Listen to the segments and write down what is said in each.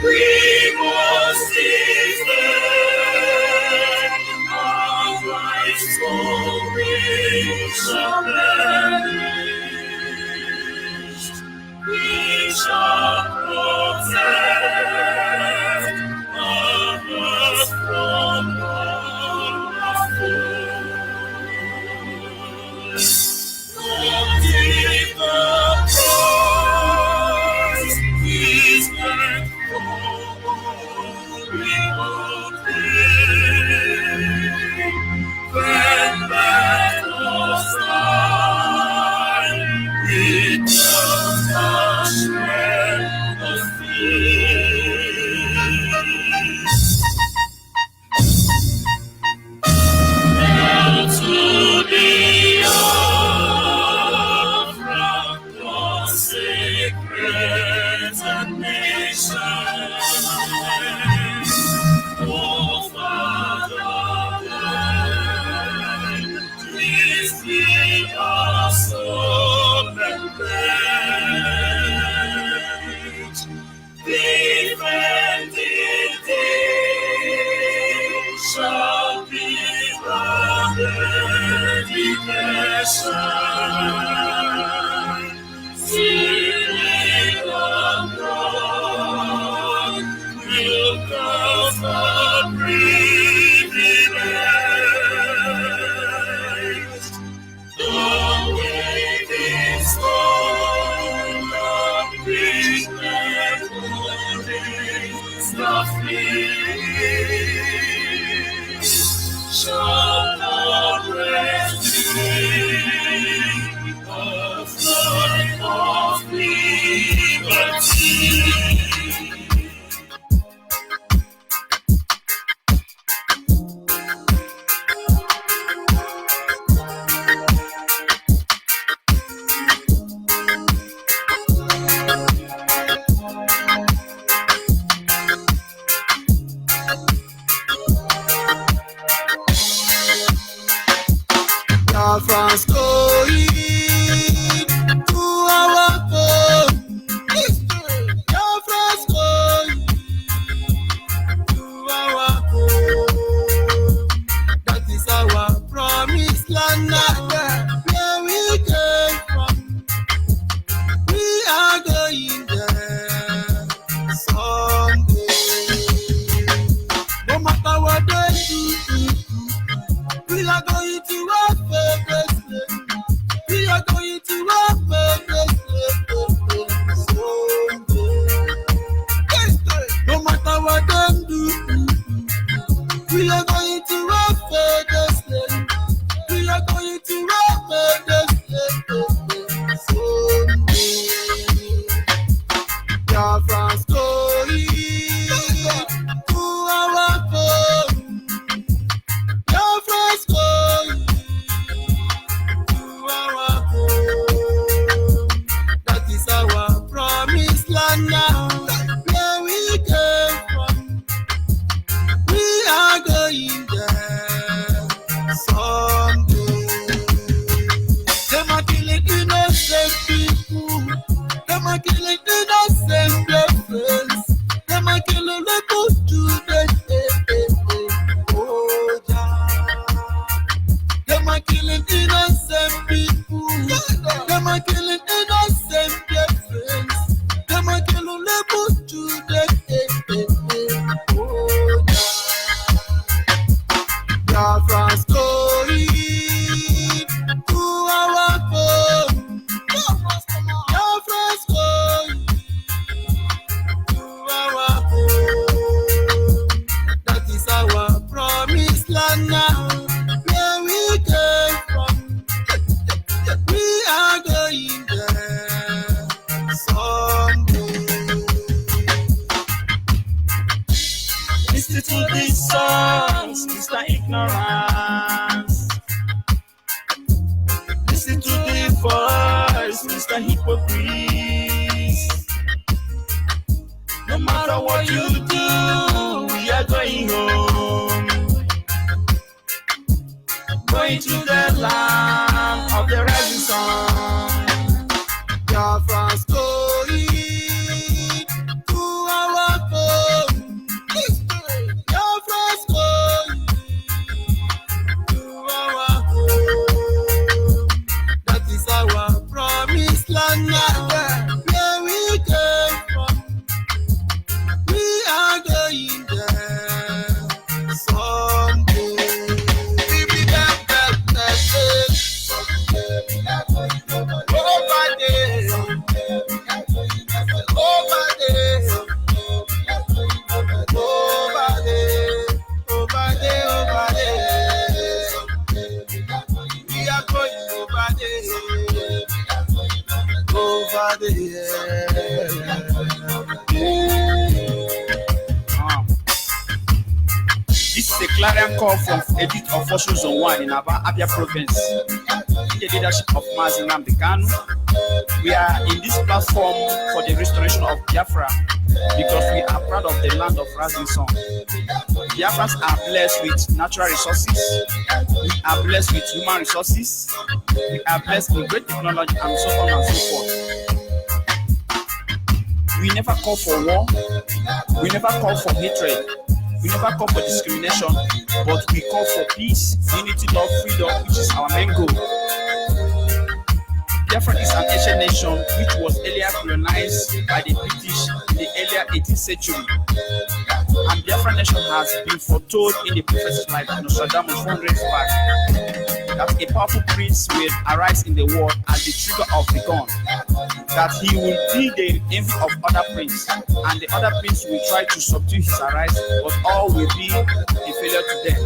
We must defend our rights, for we shall perish. We shall protect our earth from all our foes. Not if the price is meant for we will pay. When battles die, it does not share the feast. Hail to Biafra, consecrated nation. Oh, Fatherland, please hear our soul and pledge. Defending thee shall be our dedication. Sealing abroad will cause the privilege. The waving storm of great memories, the fleet shall not rescue of life of liberty. Biafra's going to our home. Biafra's going to our home. That is our promised land. Where we came from, we are going there someday. No matter what they do, we are going to our favorite place. We are going to our favorite place someday. No matter what they do, we are going to our favorite place. We are going to our favorite place someday. Biafra's going to our home. Biafra's going to our home. That is our promised land now. Where we came from, we are going there someday. Them are killing innocent people. Them are killing innocent friends. Them are killing little children. Oh, yeah. Them are killing innocent people. Them are killing innocent friends. Them are killing little children. Oh, yeah. Biafra's going to our home. Biafra's going to our home. That is our promised land now. Where we came from, we are going there someday. Listen to these songs, Mr. Ignorance. Listen to the voice, Mr. Hypocrite. No matter what you do, we are going home. Going to the land of the rising sun. Biafra's going to our home. clarion call from Edith of Fortune Zone 1 in Abia Province, in the leadership of Mazi Nnamdi Kanu. We are in this platform for the restoration of Biafra because we are proud of the land of rising sun. Biafrans are blessed with natural resources, we are blessed with human resources, we are blessed with great technology, and so on and so forth. We never call for war, we never call for hatred, we never call for discrimination, but we call for peace, unity, love, freedom, which is our main goal. Biafra is an ancient nation which was earlier colonized by the British in the earlier 18th century. And Biafra nation has been foretold in the prophecies like Nostradamus 400 years back that a powerful prince will arise in the world as the trigger of the gun, that he will be the envy of other princes, and the other prince will try to subdue his arise, but all will be a failure to them.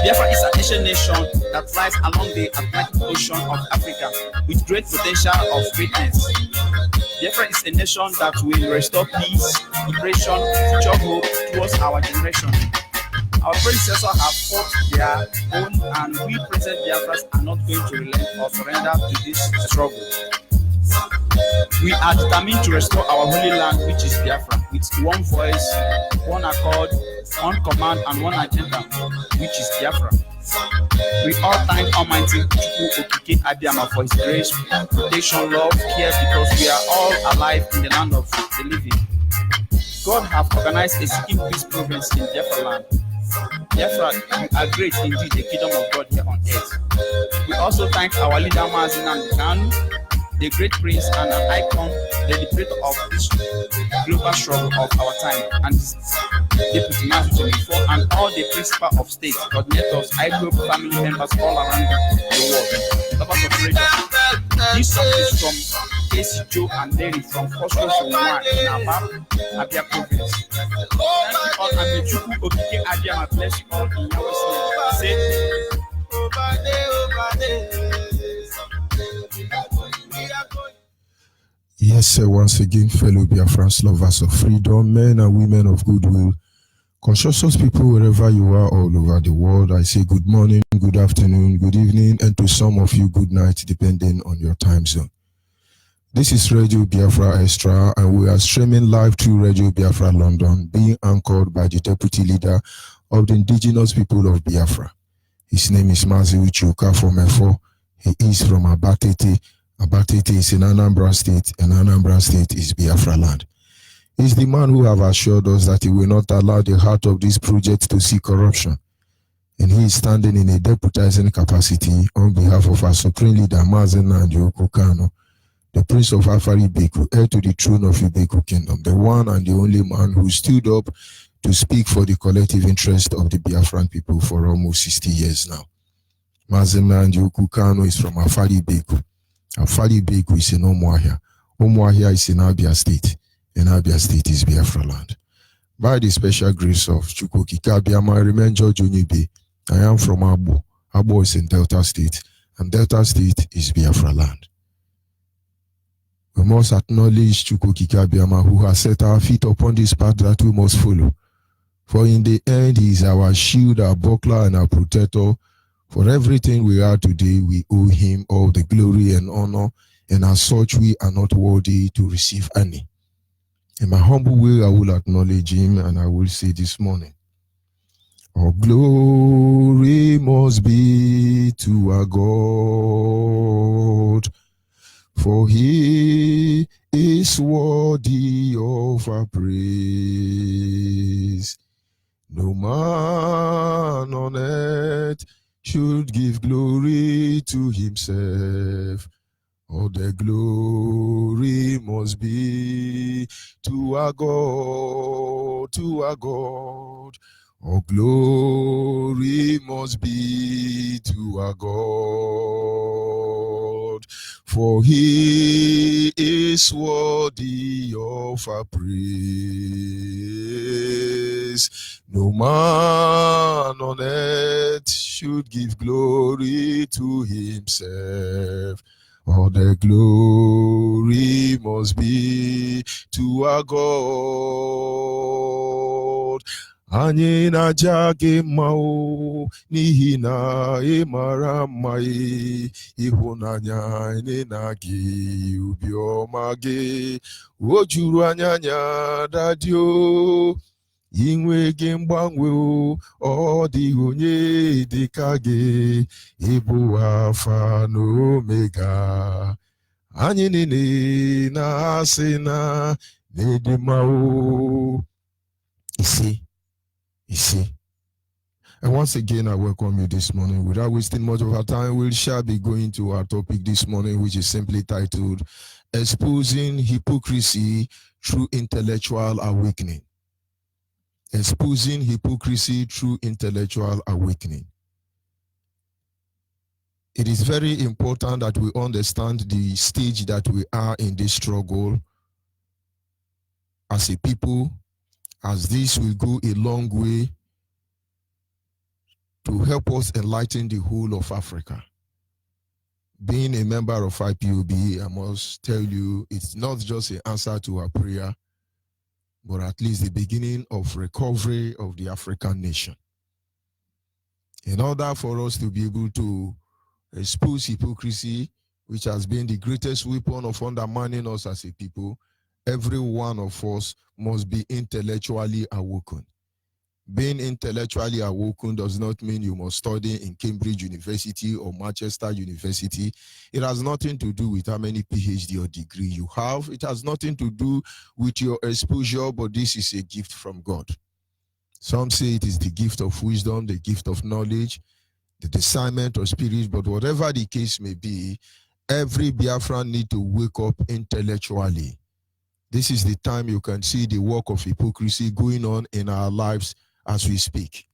Biafra is an Asian nation that lies along the Atlantic Ocean of Africa with great potential of greatness. Biafra is a nation that will restore peace, liberation, future hope towards our generation. Our predecessors have fought their own, and we present Biafras are not going to relent or surrender to this struggle. We are determined to restore our holy land, which is Biafra, with one voice, one accord, one command, and one agenda, which is Biafra. We all thank Almighty Chukwu Okike Abiyama for His grace, protection, love, care, because we are all alive in the land of the living. God have organized a seeking peace province in Biafra land. Biafra, we are great indeed, the kingdom of God here on earth. We also thank our leader Mazi Nnamdi Kanu, the great prince and an icon, the liberator of this global struggle of our time, and Deputy Master 24, and all the principal of state, coordinators, HYPOCRISY family members all around the world. Lovers of radio. This song is from AC Joe and Larry from Fortune Zone 1 in Abia Province. Thank you all, and the Chukwu Okike Abiyama bless you all in Yahweh's name. Say, yes, sir, once again, fellow Biafrans, lovers of freedom, men and women of goodwill, conscious people wherever you are all over the world, I say good morning, good afternoon, good evening, and to some of you, good night, depending on your time zone. This is Radio Biafra Extra, and we are streaming live through Radio Biafra London, being anchored by the Deputy Leader of the indigenous people of Biafra. His name is Mazi Uchuka from Efo. He is from Abatete. Abatete is in Anambra State, and Anambra State is Biafra land. He's the man who have assured us that he will not allow the heart of this project to see corruption. And he is standing in a deputizing capacity on behalf of our Supreme Leader, Mazi Nnamdi Kanu, the Prince of Afari Beku, heir to the throne of Ibeku Kingdom, the one and the only man who stood up to speak for the collective interest of the Biafran people for almost 60 years now. Mazi Nnamdi Kanu is from Afari Beku. Afari Beku is in Umuahia. Umuahia is in Abia State, and Abia State is Biafra land. By the special grace of Chukwu Okike Abiyama, I remain George Onyibe. I am from Abo. Abo is in Delta State, and Delta State is Biafra land. We must acknowledge Chukwu Okike Abiyama, who has set our feet upon this path that we must follow. For in the end, he is our shield, our buckler, and our protector. For everything we are today, we owe him all the glory and honor, and as such, we are not worthy to receive any. In my humble way, I will acknowledge him, and I will say this morning, all glory must be to our God, for he is worthy of our praise. No man on earth should give glory to himself. All the glory must be to our God, to our God. All glory must be to our God, for he is worthy of our praise. No man on earth should give glory to himself. All the glory must be to our God. anyị na-aja gị mma o n'ihi na ị mara mma ịhụnanya anyị na gị obiọma gị o juru anya dadi o inwe gị mgbanwe o ọ dịghị onye dịka gị ịbụ Alfa na Omega anyị niile na-asị na n'ịdị mma o. You see. And once again, I welcome you this morning. Without wasting much of our time, we shall be going to our topic this morning, which is simply titled, Exposing Hypocrisy Through Intellectual Awakening. Exposing Hypocrisy Through Intellectual Awakening. It is very important that we understand the stage that we are in this struggle as a people, as this will go a long way to help us enlighten the whole of Africa. Being a member of IPOB, I must tell you, it's not just an answer to our prayer, but at least the beginning of recovery of the African nation. In order for us to be able to expose hypocrisy, which has been the greatest weapon of undermining us as a people, every one of us must be intellectually awoken. Being intellectually awoken does not mean you must study in Cambridge University or Manchester University. It has nothing to do with how many PhD or degree you have. It has nothing to do with your exposure, but this is a gift from God. Some say it is the gift of wisdom, the gift of knowledge, the discernment of spirit, but whatever the case may be, every Biafran need to wake up intellectually. This is the time you can see the work of hypocrisy going on in our lives as we speak.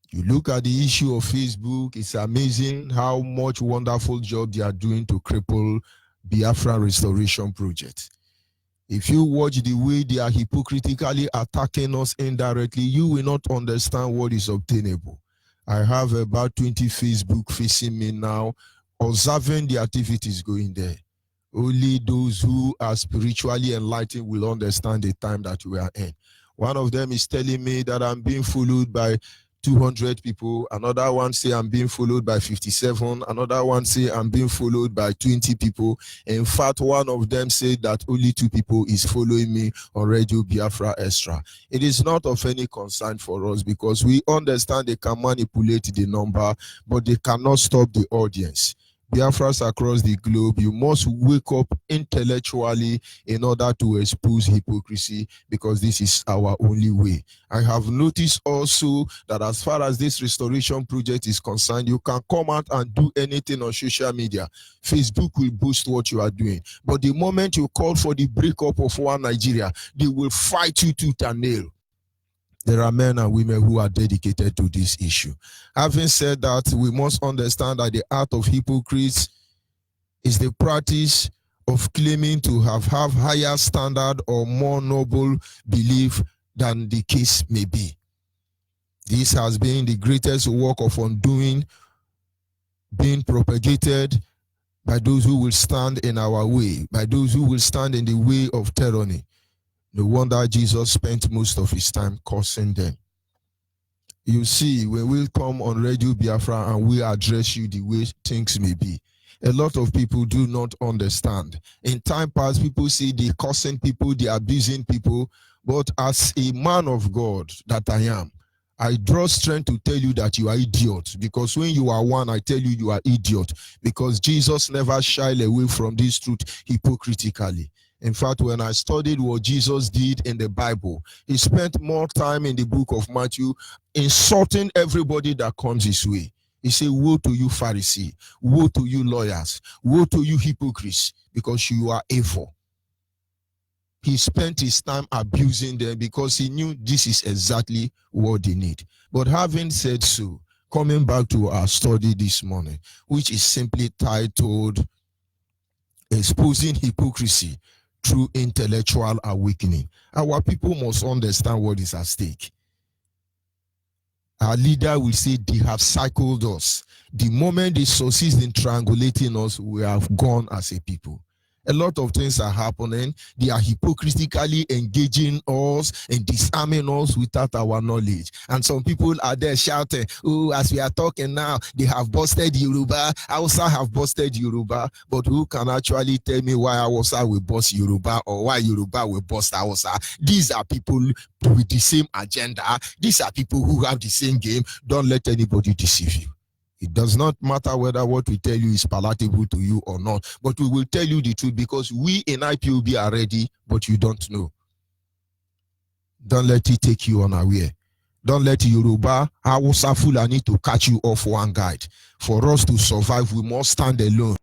You look at the issue of Facebook, it's amazing how much wonderful job they are doing to cripple Biafra Restoration Project. If you watch the way they are hypocritically attacking us indirectly, you will not understand what is obtainable. I have about 20 Facebook facing me now, observing the activities going there. Only those who are spiritually enlightened will understand the time that we are in. One of them is telling me that I'm being followed by 200 people. Another one say I'm being followed by 57. Another one say I'm being followed by 20 people. In fact, one of them said that only 2 people is following me on Radio Biafra Extra. It is not of any concern for us because we understand they can manipulate the number, but they cannot stop the audience. Biafras across the globe, you must wake up intellectually in order to expose hypocrisy because this is our only way. I have noticed also that as far as this restoration project is concerned, you can come out and do anything on social media. Facebook will boost what you are doing. But the moment you call for the breakup of one Nigeria, they will fight you tooth and nail. There are men and women who are dedicated to this issue. Having said that, we must understand that the art of hypocrites is the practice of claiming to have higher standard or more noble belief than the case may be. This has been the greatest work of undoing being propagated by those who will stand in our way, by those who will stand in the way of tyranny. No wonder Jesus spent most of his time cursing them. You see, when we come on Radio Biafra and we address you the way things may be, a lot of people do not understand. In time past, people say they cursing people, they abusing people, but as a man of God that I am, I draw strength to tell you that you are idiot, because when you are one, I tell you you are idiot, because Jesus never shied away from this truth hypocritically. In fact, when I studied what Jesus did in the Bible, he spent more time in the book of Matthew insulting everybody that comes his way. He said, woe to you, Pharisee, woe to you, lawyers, woe to you, hypocrites, because you are evil. He spent his time abusing them because he knew this is exactly what they need. But having said so, coming back to our study this morning, which is simply titled, Exposing Hypocrisy Through Intellectual Awakening. Our people must understand what is at stake. Our leader will say they have cycled us. The moment they succeed in triangulating us, we have gone as a people. A lot of things are happening. They are hypocritically engaging us and disarming us without our knowledge. And some people are there shouting, oh, as we are talking now, they have busted Yoruba. Hausa have busted Yoruba. But who can actually tell me why Hausa will bust Yoruba or why Yoruba will bust Hausa? These are people with the same agenda. These are people who have the same game. Don't let anybody deceive you. It does not matter whether what we tell you is palatable to you or not, but we will tell you the truth because we in IPOB are ready, but you don't know. Don't let it take you unaware. Don't let Yoruba, Hausa, Fulani to catch you off one guide. For us to survive, we must stand alone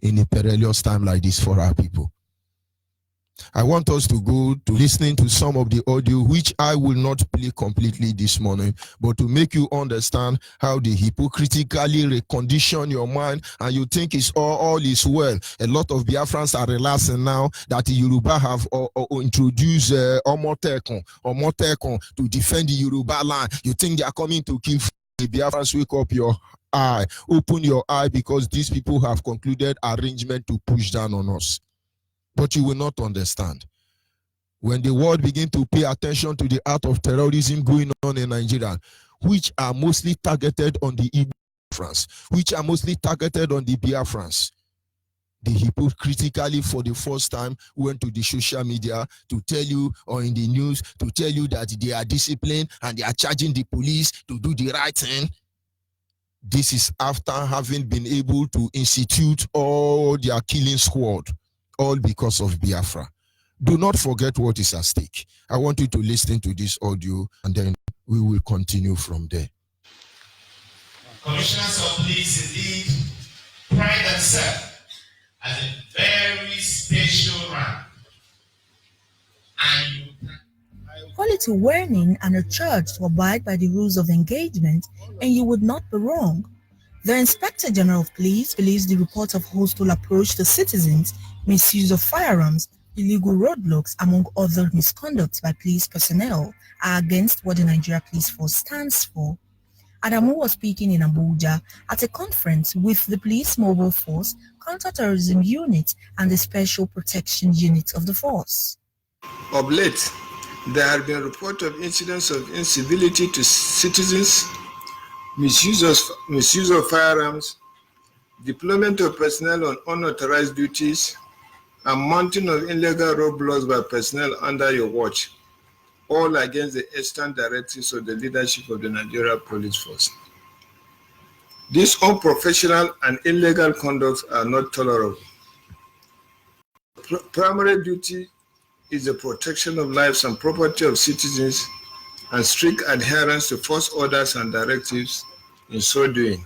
in a perilous time like this for our people. I want us to go to listening to some of the audio, which I will not play completely this morning, but to make you understand how they hypocritically recondition your mind and you think it's all is well. A lot of Biafrans are relaxing now that the Yoruba have introduced Omotekon to defend the Yoruba land. You think they are coming to kill the Biafrans? Wake up your eye, open your eye, because these people have concluded arrangement to push down on us. But you will not understand. When the world begin to pay attention to the act of terrorism going on in Nigeria, which are mostly targeted on the Biafrans, which are mostly targeted on the Biafrans, they hypocritically for the first time went to the social media to tell you, or in the news, to tell you that they are disciplined and they are charging the police to do the right thing. This is after having been able to institute all their killing squad, all because of Biafra. Do not forget what is at stake. I want you to listen to this audio and then we will continue from there. Commissioners of police indeed pride themselves as a very special rank. Call it a warning and a charge to abide by the rules of engagement, and you would not be wrong. The Inspector General of Police believes the reports of hostile approach to citizens, misuse of firearms, illegal roadblocks, among other misconducts by police personnel, are against what the Nigeria Police Force stands for. Adamu was speaking in Abuja at a conference with the Police Mobile Force, Counterterrorism Unit, and the Special Protection Unit of the force. Of late, there have been reports of incidents of incivility to citizens, misuse of firearms, deployment of personnel on unauthorized duties, and mounting of illegal roadblocks by personnel under your watch, all against the extant directives of the leadership of the Nigeria Police Force. These unprofessional and illegal conducts are not tolerable. Primary duty is the protection of lives and property of citizens and strict adherence to force orders and directives in so doing.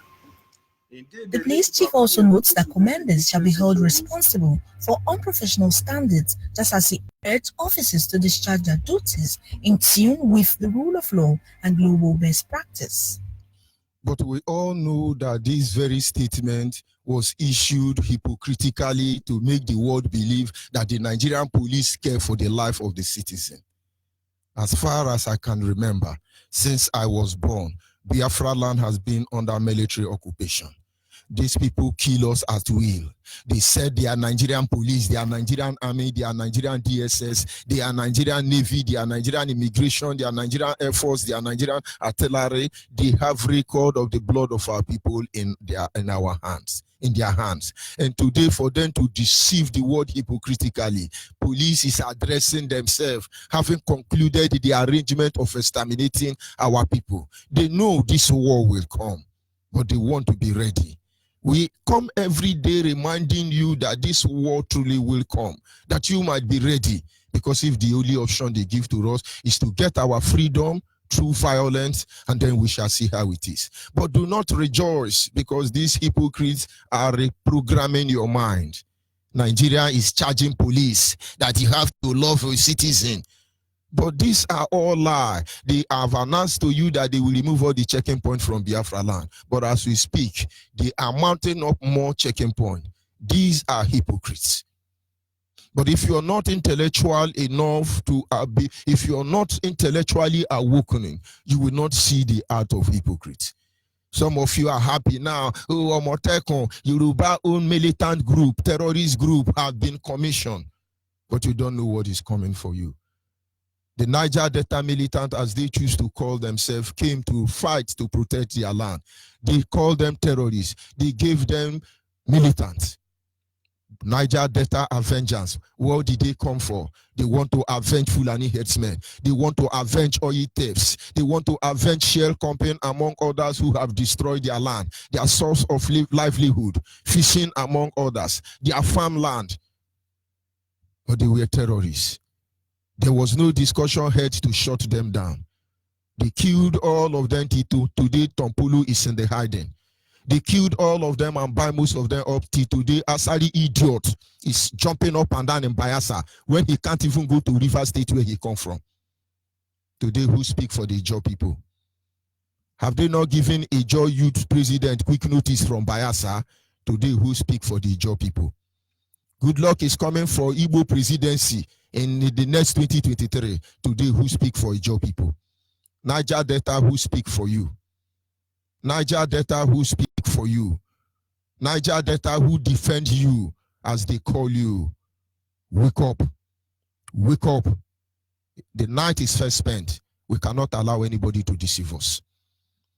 The police chief also notes that commanders shall be held responsible for unprofessional standards, just as he urged officers to discharge their duties in tune with the rule of law and global best practice. But we all know that this very statement was issued hypocritically to make the world believe that the Nigerian police care for the life of the citizen. As far as I can remember, since I was born, Biafra land has been under military occupation. These people kill us at will. They said they are Nigerian police, they are Nigerian army, they are Nigerian DSS, they are Nigerian Navy, they are Nigerian immigration, they are Nigerian Air Force, they are Nigerian artillery. They have record of the blood of our people in their hands. And today, for them to deceive the world hypocritically, police is addressing themselves, having concluded the arrangement of exterminating our people. They know this war will come, but they want to be ready. We come every day reminding you that this war truly will come, that you might be ready, because if the only option they give to us is to get our freedom through violence, and then we shall see how it is. But do not rejoice, because these hypocrites are reprogramming your mind. Nigeria is charging police that you have to love your citizen. But these are all lies. They have announced to you that they will remove all the checking points from Biafra land. But as we speak, they are mounting up more checking points. These are hypocrites. But if you're not intellectual enough to if you're not intellectually awakening, you will not see the art of hypocrites. Some of you are happy now. Oh, Omotekun, Yoruba-owned militant group, terrorist group have been commissioned. But you don't know what is coming for you. The Niger Delta militant, as they choose to call themselves, came to fight to protect their land. They called them terrorists. They gave them militants. Niger Delta Avengers. What did they come for? They want to avenge Fulani headsmen. They want to avenge oil thefts. They want to avenge Shell Company, among others, who have destroyed their land, their source of livelihood, fishing, among others, their farmland. But they were terrorists. There was no discussion held to shut them down. They killed all of them. Today, Tompulu is in the hiding. They killed all of them and buy most of them up till today. Asari idiot is jumping up and down in Bayelsa when he can't even go to River State where he come from. Today, who speak for the Ijaw people? Have they not given Ijaw youth president quick notice from Bayelsa? Today, who speak for the Ijaw people? Good luck is coming for Igbo presidency in the next 2023. Today, who speak for Ijaw people? Niger Delta, who speak for you? Niger Delta, who speak for you? Niger Delta, who defend you as they call you? Wake up. Wake up. The night is first spent. We cannot allow anybody to deceive us.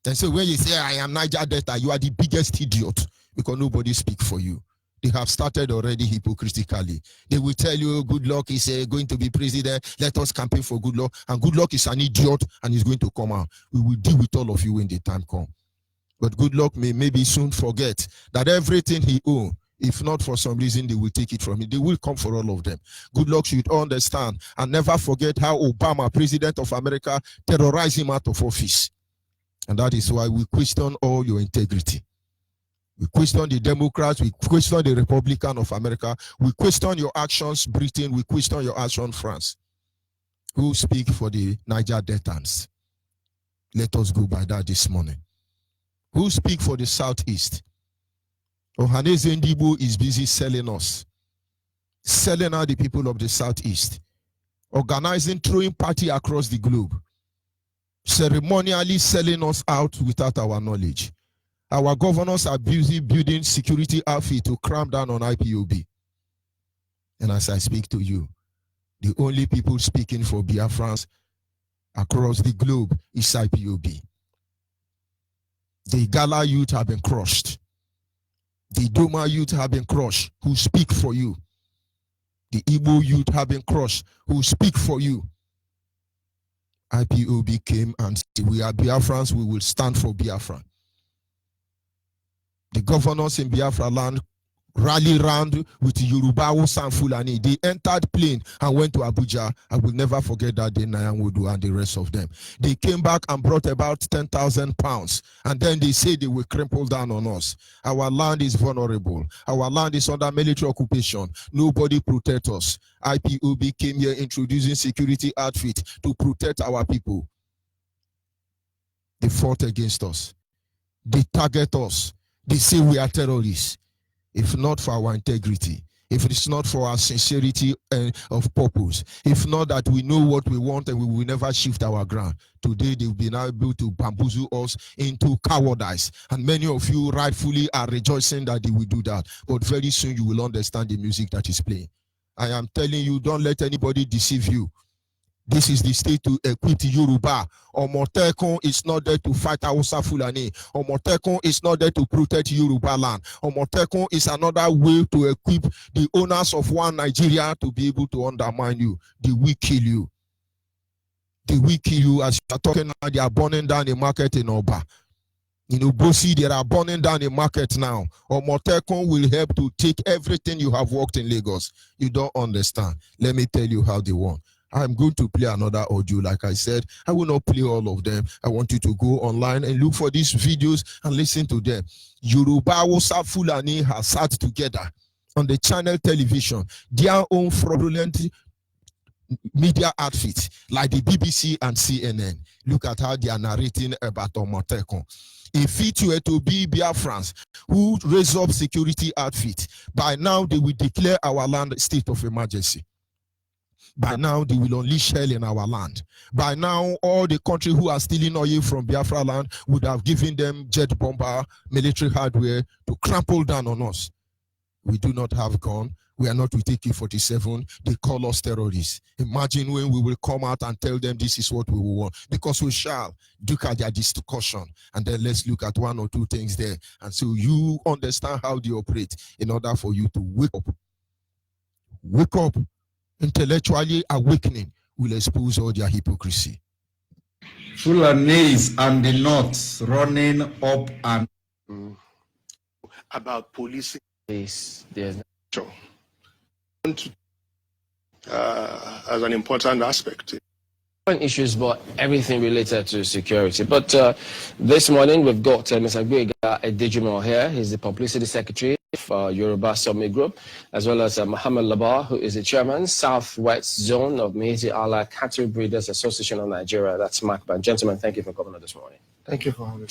And so when you say, I am Niger Delta, you are the biggest idiot because nobody speak for you. They have started already hypocritically. They will tell you good luck is going to be president. Let us campaign for good luck. And good luck is an idiot and is going to come out. We will deal with all of you when the time comes. But good luck may maybe soon forget that everything he owns, if not for some reason, they will take it from him. They will come for all of them. Good luck should understand and never forget how Obama, president of America, terrorized him out of office. And that is why we question all your integrity. We question the Democrats, we question the Republican of America, we question your actions, Britain, we question your action, France. Who speak for the Niger Deltans? Let us go by that this morning. Who speak for the Southeast? Ohaneze Ndibo is busy selling us, selling out the people of the Southeast, organizing, throwing party across the globe, ceremonially selling us out without our knowledge. Our governors are busy building security outfit to cram down on IPOB. And as I speak to you, the only people speaking for Biafrans across the globe is IPOB. The Gala youth have been crushed. The Doma youth have been crushed, who speak for you. The Igbo youth have been crushed, who speak for you. IPOB came and said, we are Biafrans, we will stand for Biafra. The governors in Biafra land rally round with Yoruba and Fulani. They entered plane and went to Abuja. I will never forget that day, Nyanwodu and the rest of them. They came back and brought about 10,000 pounds. And then they say they will crumple down on us. Our land is vulnerable. Our land is under military occupation. Nobody protect us. IPOB came here introducing security outfit to protect our people. They fought against us. They target us. They say we are terrorists. If not for our integrity, if it's not for our sincerity of purpose, if not that we know what we want and we will never shift our ground, today they will be now able to bamboozle us into cowardice. And many of you rightfully are rejoicing that they will do that. But very soon you will understand the music that is playing. I am telling you, don't let anybody deceive you. This is the state to equip Yoruba. Omotekun is not there to fight Hausa Fulani. Omotekun is not there to protect Yoruba land. Omotekun is another way to equip the owners of one Nigeria to be able to undermine you. They will kill you. They will kill you. As you are talking now, they are burning down the market in Oba. In Obosi, they are burning down the market now. Omotekun will help to take everything you have worked in Lagos. You don't understand. Let me tell you how they want. I'm going to play another audio. Like I said, I will not play all of them. I want you to go online and look for these videos and listen to them. Yoruba Hausa Fulani has sat together on the channel television, their own fraudulent media outfit, like the BBC and CNN. Look at how they are narrating about Omotekun. If it were to be Biafrans who raise up security outfit, by now they will declare our land state of emergency. By now, they will unleash hell in our land. By now, all the country who are stealing oil from Biafra land would have given them jet bomber, military hardware to trample down on us. We do not have gun. We are not with AK-47. They call us terrorists. Imagine when we will come out and tell them this is what we will want. Because we shall look at their discussion. And then let's look at one or two things there. And so you understand how they operate in order for you to wake up. Wake up. Intellectually awakening will expose all their hypocrisy. Fulanese and the North running up and about policing. There's as an important aspect. Issues, but everything related to security. But this morning we've got Mr. Guega Edijimo here. He's the publicity secretary for Yoruba Summit Group, as well as Muhammad Labar, who is the chairman, Southwest Zone of Meiji Allah Cattle Breeders Association of Nigeria. That's MACBA. Gentlemen, thank you for coming on this morning. Thank you for having me.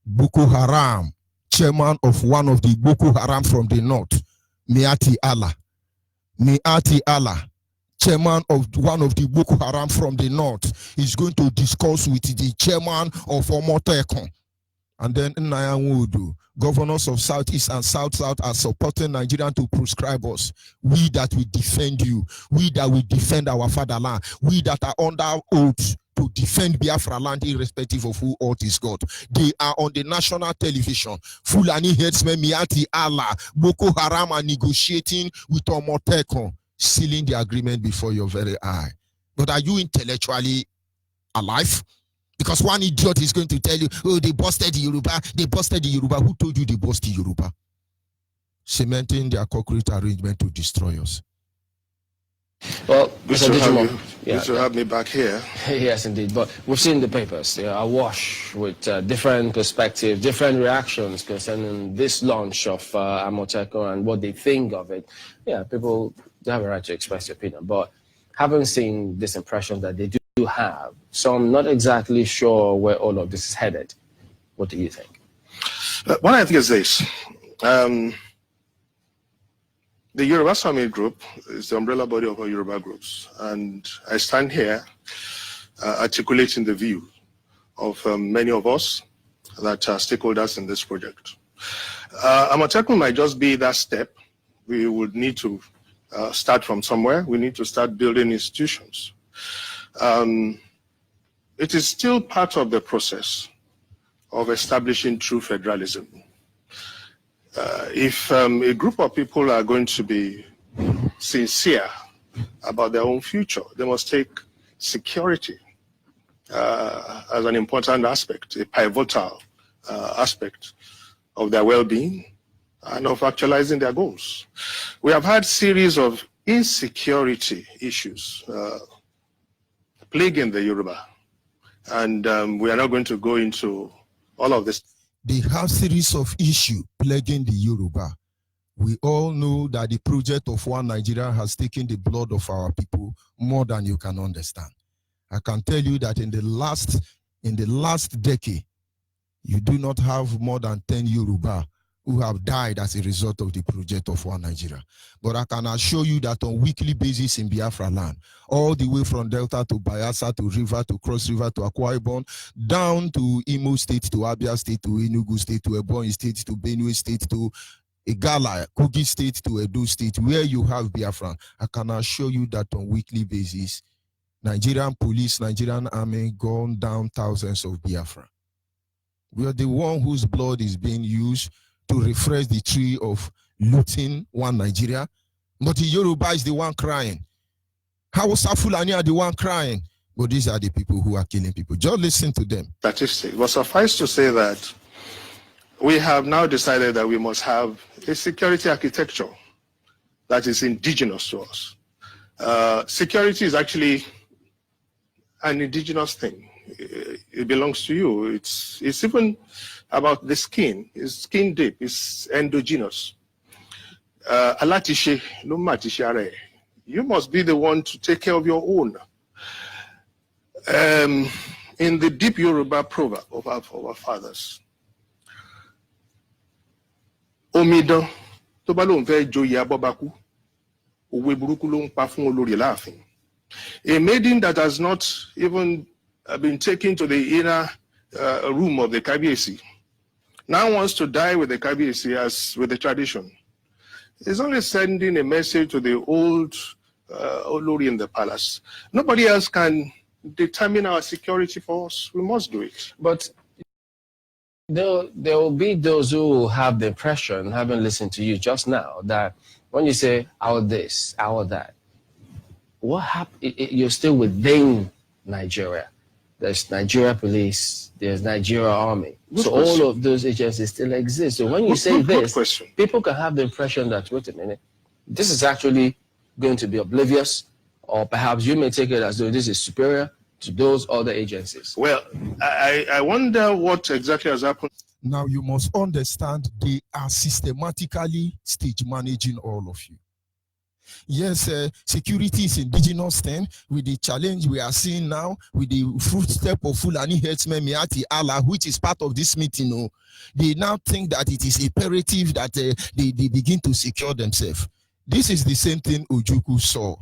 Boko Haram, chairman of one of the Boko Haram from the north, Miati Allah. Miati Allah, chairman of one of the Boko Haram from the north, is going to discuss with the chairman of Omoteko. And then Nnayamudu, governors of Southeast and South-South are supporting Nigeria to prescribe us. We that will defend you, we that will defend our fatherland, we that are under oath to defend Biafra land irrespective of who oath is God. They are on the national television. Fulani headsmen Miati Allah, Boko Haram are negotiating with Omoteko, sealing the agreement before your very eye. But are you intellectually alive? Because one idiot is going to tell you, oh, they busted the Yoruba, they busted the Yoruba. Who told you they busted the Yoruba? Cementing their concrete arrangement to destroy us. Well, good to have me back here. Yes, indeed. But we've seen the papers. They are awash with different perspectives, different reactions concerning this launch of Omoteko and what they think of it. Yeah, people, they have a right to express their opinion. But having seen this impression that they do have, so I'm not exactly sure where all of this is headed. What do you think? What I think is this. The Yoruba Summit Group is the umbrella body of our Yoruba groups. And I stand here articulating the view of many of us that are stakeholders in this project. Omoteko might just be that step. We would need to start from somewhere. We need to start building institutions. It is still part of the process of establishing true federalism. If a group of people are going to be sincere about their own future, they must take security as an important aspect, a pivotal aspect of their well-being and of actualizing their goals. We have had a series of insecurity issues plaguing the Yoruba, and we are not going to go into all of this. They have series of issues plaguing the Yoruba. We all know that the project of One Nigeria has taken the blood of our people more than you can understand. I can tell you that in the last decade, you do not have more than 10 Yoruba who have died as a result of the project of One Nigeria. But I can assure you that on a weekly basis in Biafra land, all the way from Delta to Bayelsa to River to Cross River to Akwa Ibom, down to Imo State to Abia State to Enugu State to Ebonyi State to Benue State to Igala, Kogi State to Edo State, where you have Biafra, I can assure you that on a weekly basis, Nigerian police, Nigerian army gone down thousands of Biafra. We are the one whose blood is being used to refresh the tree of looting One Nigeria, but the Yoruba is the one crying. Hausa Fulani are the one crying, but these are the people who are killing people. Just listen to them. Statistics. But suffice to say that we have now decided that we must have a security architecture that is indigenous to us. Security is actually an indigenous thing. It belongs to you. It's even about the skin. It's skin deep. It's endogenous. You must be the one to take care of your own. In the deep Yoruba proverb of our fathers, Omidan tó bá lóun fẹ́ joyè abọ́bakú, òwe burúkú ló ń pa fún olórí láàfin. A maiden that has not even been taken to the inner room of the Kabiyesi now wants to die with the Kabiyesi as with the tradition. It's only sending a message to the old Olori in the palace. Nobody else can determine our security for us. We must do it. But there will be those who will have the impression, having listened to you just now, that when you say, our this, our that, what happened? You're still within Nigeria. There's Nigeria Police, there's Nigeria Army. So all of those agencies still exist. So when you say this, people can have the impression that, wait a minute, this is actually going to be oblivious, or perhaps you may take it as though this is superior to those other agencies. Well, I wonder what exactly has happened. Now you must understand they are systematically stage managing all of you. Yes, security is indigenous thing with the challenge we are seeing now with the footstep of Fulani herdsmen Miati Allah, which is part of this meeting. Oh, they now think that it is imperative that they begin to secure themselves. This is the same thing Ojukwu saw.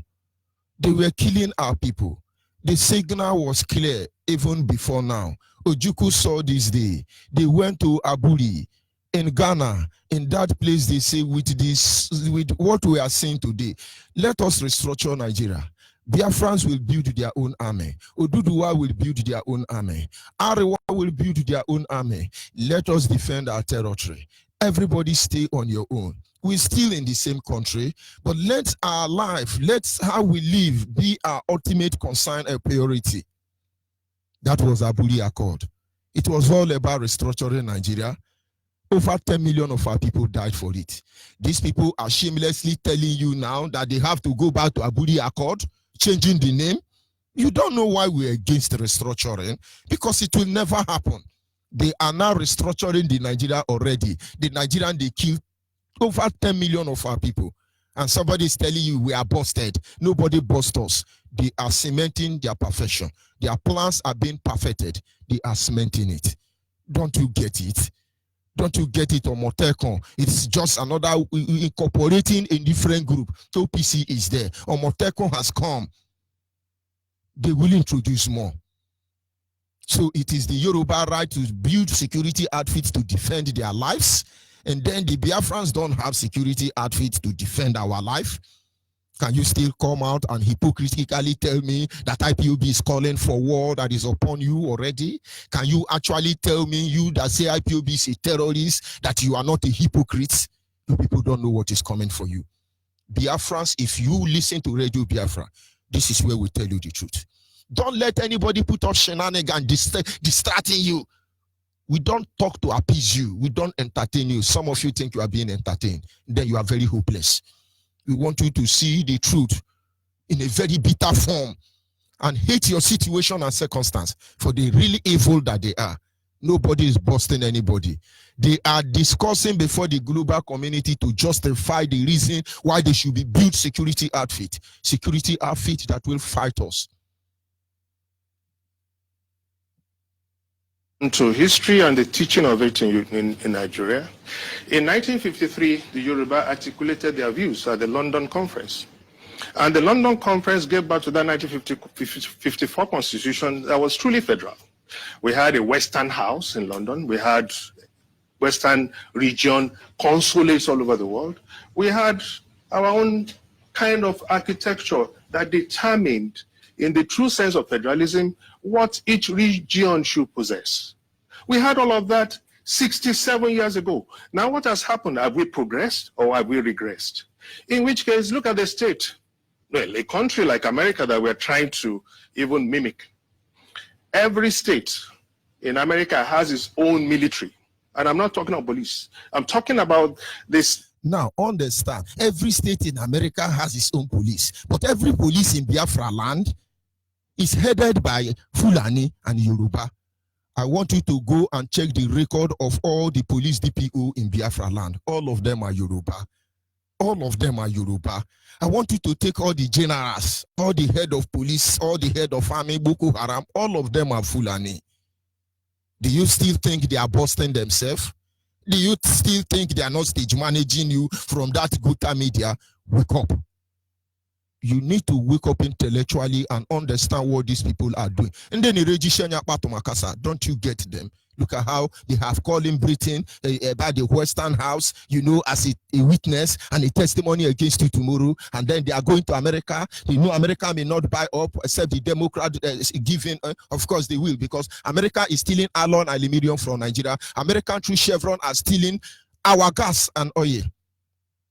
They were killing our people. The signal was clear even before now. Ojukwu saw this day. They went to Aburi in Ghana. In that place, they say with what we are seeing today, let us restructure Nigeria. Biafrans will build their own army. Oduduwa will build their own army. Arewa will build their own army. Let us defend our territory. Everybody stay on your own. We're still in the same country, but let our life, let how we live be our ultimate concern and priority. That was Aburi Accord. It was all about restructuring Nigeria. Over 10 million of our people died for it. These people are shamelessly telling you now that they have to go back to Aburi Accord, changing the name. You don't know why we're against restructuring, because it will never happen. They are now restructuring the Nigeria already. The Nigerian, they killed over 10 million of our people. And somebody is telling you we are busted. Nobody bust us. They are cementing their perfection. Their plans are being perfected. They are cementing it. Don't you get it? Don't you get it, Omotekon? It's just another incorporating a different group. OPC is there. Omotekon has come. They will introduce more. So it is the Yoruba right to build security outfits to defend their lives. And then the Biafrans don't have security outfits to defend our life. Can you still come out and hypocritically tell me that IPOB is calling for war that is upon you already? Can you actually tell me, you that say IPOB is a terrorist, that you are not a hypocrite? You people don't know what is coming for you. Biafrans, if you listen to Radio Biafra, this is where we tell you the truth. Don't let anybody put up shenanigans distracting you. We don't talk to appease you. We don't entertain you. Some of you think you are being entertained. Then you are very hopeless. We want you to see the truth in a very bitter form and hate your situation and circumstance for the really evil that they are. Nobody is busting anybody. They are discussing before the global community to justify the reason why they should be built security outfit that will fight us. To history and the teaching of it in Nigeria. In 1953, the Yoruba articulated their views at the London Conference. And the London Conference gave birth to that 1954 constitution that was truly federal. We had a Western House in London. We had Western region consulates all over the world. We had our own kind of architecture that determined, in the true sense of federalism, what each region should possess. We had all of that 67 years ago. Now what has happened? Have we progressed or have we regressed? In which case, look at the state. Well, a country like America that we're trying to even mimic. Every state in America has its own military. And I'm not talking about police. I'm talking about this. Now, understand, every state in America has its own police. But every police in Biafra land is headed by Fulani and Yoruba. I want you to go and check the record of all the police DPO in Biafra land. All of them are Yoruba. All of them are Yoruba. I want you to take all the generals, all the head of police, all the head of army, Boko Haram, all of them are Fulani. Do you still think they are busting themselves? Do you still think they are not stage managing you from that Guta media? Wake up. You need to wake up intellectually and understand what these people are doing. And then don't you get them? Look at how they have called in Britain about the Western House, as a witness and a testimony against you tomorrow. And then they are going to America. America may not buy up except the Democrat giving. Of course, they will, because America is stealing iron and aluminium from Nigeria. American through Chevron are stealing our gas and oil.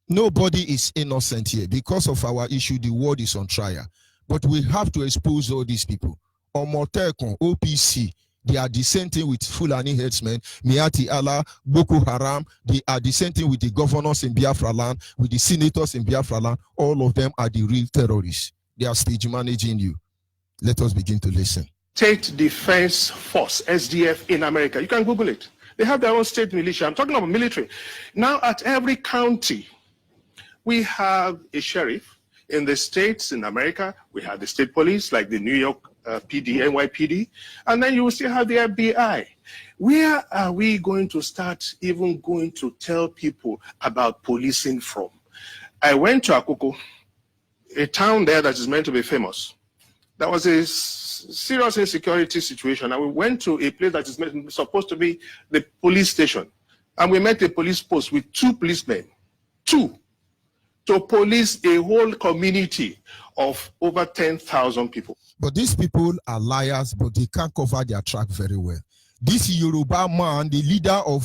Nobody is innocent here. Because of our issue, the world is on trial. But we have to expose all these people. Omotekun, OPC, they are the same thing with Fulani headsmen, Miati Allah, Boko Haram. They are the same thing with the governors in Biafra land, with the senators in Biafra land. All of them are the real terrorists. They are stage managing you. Let us begin to listen. State Defense Force, SDF, in America. You can Google it. They have their own state militia. I'm talking about military. Now, at every county, we have a sheriff. In the states in America, we have the state police, like the New York PD, NYPD, and then you will still have the FBI. Where are we going to start even going to tell people about policing from? I went to Akoko, a town there that is meant to be famous. There was a serious insecurity situation, and we went to a place that is supposed to be the police station, and we met a police post with 2 policemen, 2, to police a whole community of over 10,000 people. But these people are liars, but they can't cover their track very well. This Yoruba man, the leader of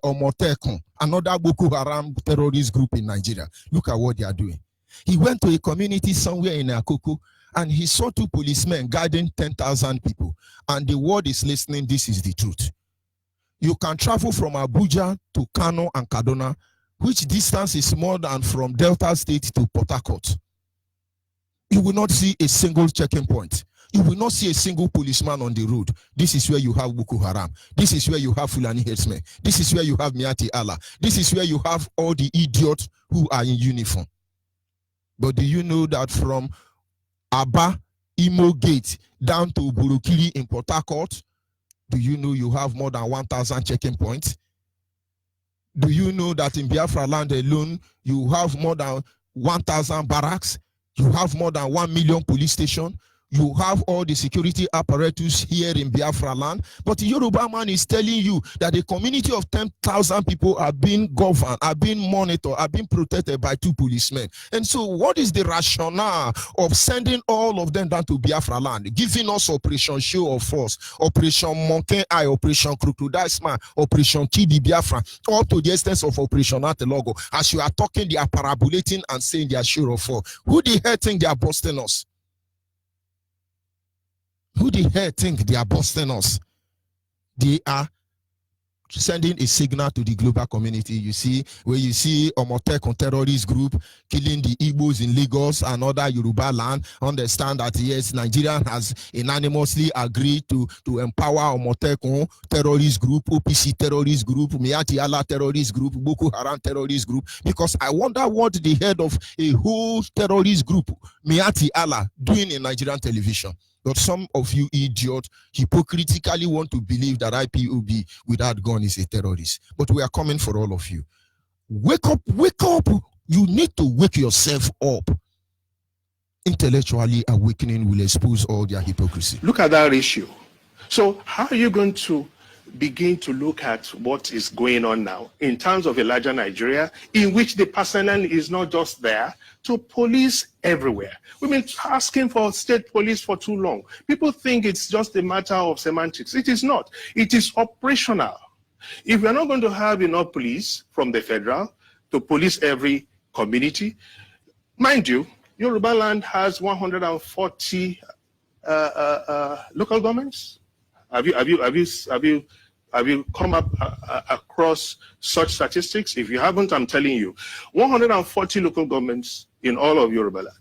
Omotekun, another Boko Haram terrorist group in Nigeria, look at what they are doing. He went to a community somewhere in Akoko, and he saw 2 policemen guiding 10,000 people. And the world is listening. This is the truth. You can travel from Abuja to Kano and Kaduna, which distance is more than from Delta State to Port Harcourt. You will not see a single checking point. You will not see a single policeman on the road. This is where you have Boko Haram. This is where you have Fulani headsmen. This is where you have Miati Allah. This is where you have all the idiots who are in uniform. But do you know that from Aba, Imo Gate, down to Burukiri in Port Harcourt, do you know you have more than 1,000 checking points? Do you know that in Biafra land alone, you have more than 1,000 barracks? You have more than 1 million police stations. You have all the security apparatus here in Biafra land. But the Yoruba man is telling you that a community of 10,000 people are being governed, are being monitored, are being protected by 2 policemen. And so what is the rationale of sending all of them down to Biafra land, giving us Operation Show of Force, Operation Monkey Eye, Operation Crocodile Smile, Operation Kidi Biafra, all to the extent of Operation Atelogo? As you are talking, they are parabolating and saying they are show of force. Who the hell think they are busting us? Who the hell think they are busting us? They are sending a signal to the global community. You see, where you see Omotekun terrorist group killing the Igbos in Lagos and other Yoruba land, understand that yes, Nigeria has unanimously agreed to empower Omotekun terrorist group, OPC terrorist group, Miati Allah terrorist group, Boko Haram terrorist group, because I wonder what the head of a whole terrorist group, Miati Allah, doing in Nigerian television. But some of you idiots hypocritically want to believe that IPOB without gun is a terrorist. But we are coming for all of you. Wake up, wake up. You need to wake yourself up. Intellectually awakening will expose all their hypocrisy. Look at that ratio. So how are you going to begin to look at what is going on now in terms of a larger Nigeria in which the personnel is not just there to police everywhere? We've been asking for state police for too long. People think it's just a matter of semantics. It is not. It is operational. If we are not going to have enough police from the federal to police every community, mind you, Yoruba land has 140 local governments. Have you come up across such statistics? If you haven't, I'm telling you, 140 local governments in all of Yoruba land.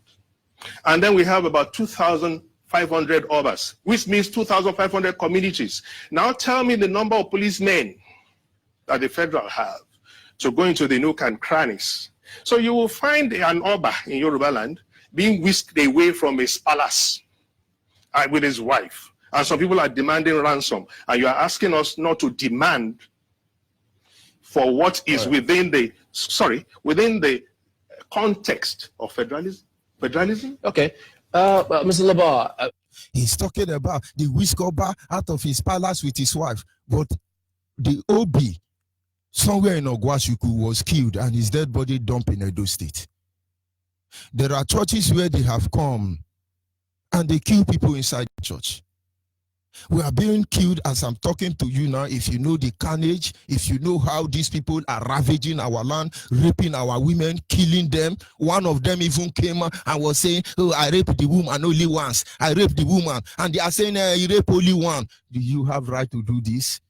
And then we have about 2,500 others, which means 2,500 communities. Now tell me the number of policemen that the federal have to go into the nook and crannies. So you will find an Oba in Yoruba land being whisked away from his palace with his wife. And some people are demanding ransom. And you are asking us not to demand for what is within the context of federalism. Federalism? Okay. Mr. Labar. He's talking about the whisker out of his palace with his wife, but the OB somewhere in Ogwashuku was killed and his dead body dumped in Edo State. There are churches where they have come and they kill people inside the church. We are being killed as I'm talking to you now. If you know the carnage, if you know how these people are ravaging our land, raping our women, killing them. One of them even came and was saying, oh, I raped the woman only once. I raped the woman. And they are saying, you rape only one. Do you have right to do this?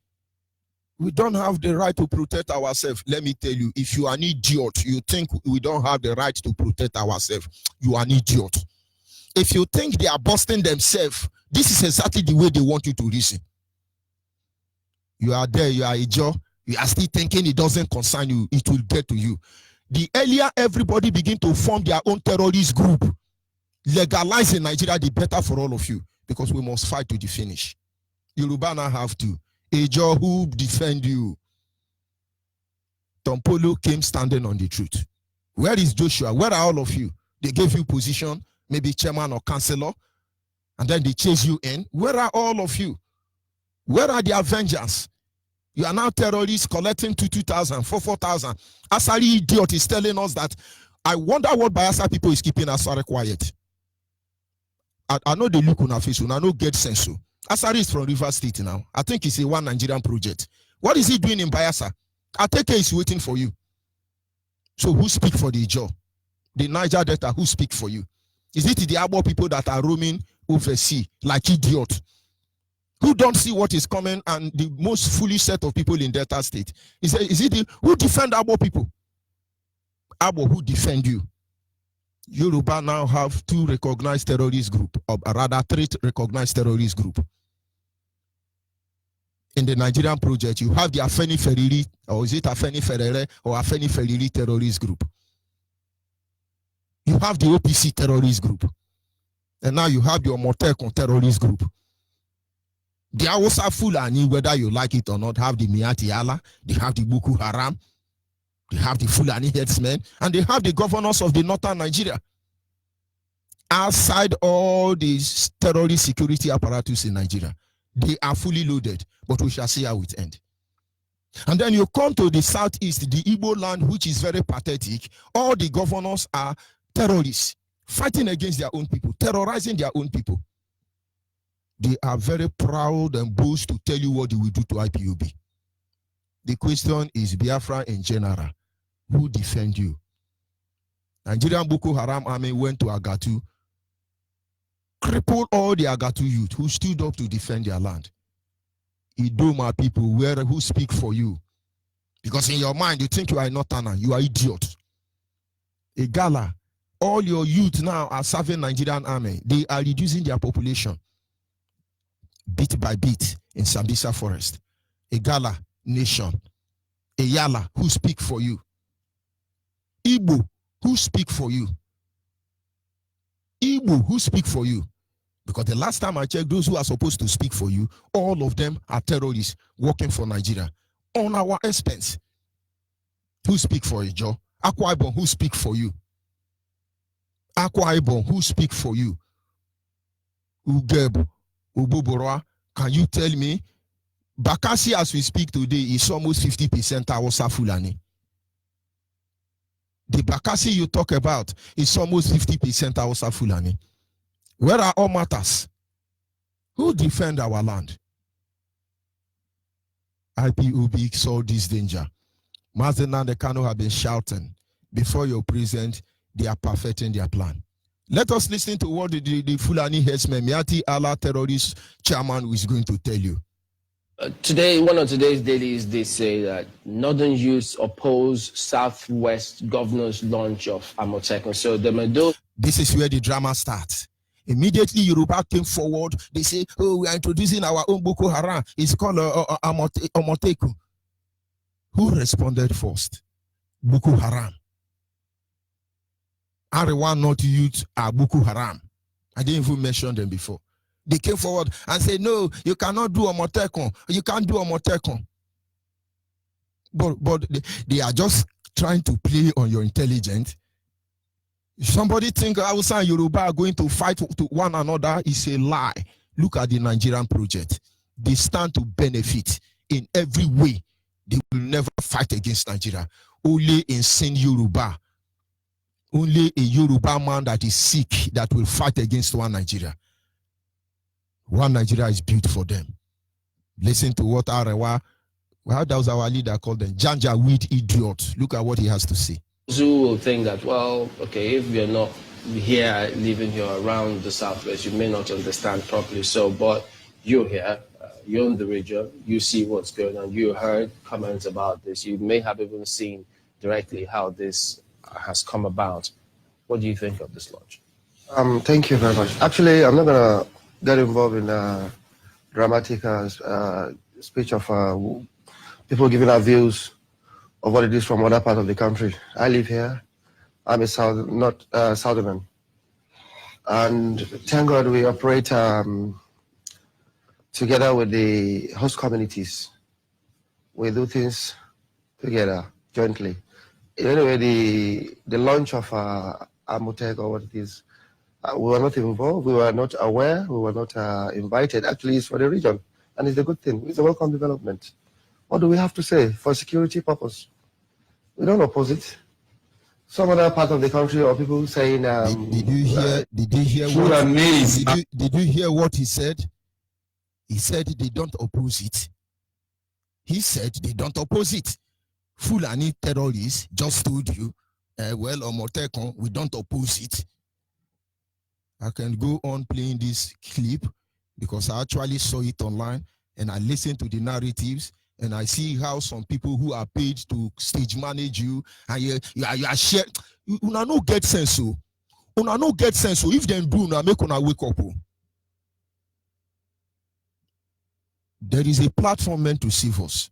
We don't have the right to protect ourselves. Let me tell you, if you are an idiot, you think we don't have the right to protect ourselves, you are an idiot. If you think they are busting themselves, this is exactly the way they want you to reason. You are there, you are a Joe, you are still thinking it doesn't concern you, it will get to you. The earlier everybody begin to form their own terrorist group, legalize in Nigeria, the better for all of you, because we must fight to the finish. Yoruba now have to. A Joe who defend you. Tompolo came standing on the truth. Where is Joshua? Where are all of you? They gave you position, maybe chairman or councillor, and then they chase you in. Where are all of you? Where are the Avengers? You are now terrorists collecting 2,000, 4,000. Asari idiot is telling us that. I wonder what Bayelsa people is keeping Asari quiet. I know they look on our face, I know get sense. So Asari is from River State now. I think it's a one Nigerian project. What is he doing in Bayelsa? Ateke is waiting for you. So who speak for the Ijaw? The Niger Delta, who speak for you? Is it the Abo people that are roaming overseas like idiot? Who don't see what is coming and the most foolish set of people in Delta State? Is it who defend Abo people? Abo who defend you? Yoruba now have 2 recognized terrorist group, or rather 3 recognized terrorist group. In the Nigerian project, you have the Afeni Feriri, or is it Afeni Ferere or Afeni Feriri terrorist group? You have the OPC terrorist group. And now you have your Motekon terrorist group. The Hausa Fulani, whether you like it or not, have the Miati Allah, they have the Boko Haram, they have the Fulani headsmen, and they have the governors of the northern Nigeria. Outside all these terrorist security apparatus in Nigeria, they are fully loaded, but we shall see how it ends. And then you come to the southeast, the Igbo land, which is very pathetic. All the governors are terrorists, fighting against their own people, terrorizing their own people. They are very proud and boast to tell you what they will do to IPOB. The question is Biafra in general. Who defend you? Nigerian Boko Haram army went to Agatu, crippled all the Agatu youth who stood up to defend their land. Idoma people, who speak for you. Because in your mind, you think you are not Tana, you are idiot. Igala, all your youth now are serving Nigerian army. They are reducing their population bit by bit in Sambisa forest. Igala nation. Eyala, who speak for you? Igbo, who speak for you? Igbo, who speak for you? Because the last time I checked, those who are supposed to speak for you, all of them are terrorists working for Nigeria on our expense. Who speak for you, Joe? Akwa Ibom, who speak for you? Akwa Ibom, who speak for you? Ugeb, Ububura, can you tell me? Bakassi, as we speak today, is almost 50% Hausa Fulani. The Bakassi you talk about is almost 50% Hausa Fulani. Where are all matters? Who defend our land? IPOB saw this danger. Mazena and the Kano have been shouting, before your present, they are perfecting their plan. Let us listen to what the Fulani headsman, Miati Allah terrorist chairman, is going to tell you. Today, one of today's dailies, they say that Northern youths oppose Southwest governor's launch of Amotekun. So the Medo. This is where the drama starts. Immediately, Yoruba came forward. They say, oh, we are introducing our own Boko Haram. It's called Amotekun. Who responded first? Boko Haram. Arewa North youth are Boko Haram. I didn't even mention them before. They came forward and said, no, you cannot do Amotekun. You can't do Amotekun. But they are just trying to play on your intelligence. If somebody think Hausa and Yoruba are going to fight to one another, it's a lie. Look at the Nigerian project. They stand to benefit in every way. They will never fight against Nigeria. Only in sin Yoruba. Only a Yoruba man that is sick that will fight against one Nigeria. One Nigeria is built for them. Listen to what Arewa, how does our leader call them? Janja weed idiot. Look at what he has to say. Who will think that, well, okay, if you're not here, living here around the Southwest, you may not understand properly. So, but you're here, you're in the region, you see what's going on, you heard comments about this, you may have even seen directly how this has come about. What do you think of this launch? Thank you very much. Actually, I'm not going to get involved in a dramatic speech of people giving our views of what it is from other part of the country. I live here. I'm a Southerner. And thank God we operate together with the host communities. We do things together, jointly. Anyway, the launch of Amotech or what it is, we were not involved, we were not aware, we were not invited. Actually, it's for the region, and it's a good thing. It's a welcome development. What do we have to say? For security purpose, we don't oppose it. Some other part of the country or people saying, did you hear what he said? He said they don't oppose it. He said they don't oppose it. Fulani terrorists just told you, well, Omotekon, we don't oppose it. I can go on playing this clip because I actually saw it online and I listened to the narratives and I see how some people who are paid to stage manage you and you are shared. Una no get sense so. Una no get sense so. If them do, una make una wake up. There is a platform meant to save us.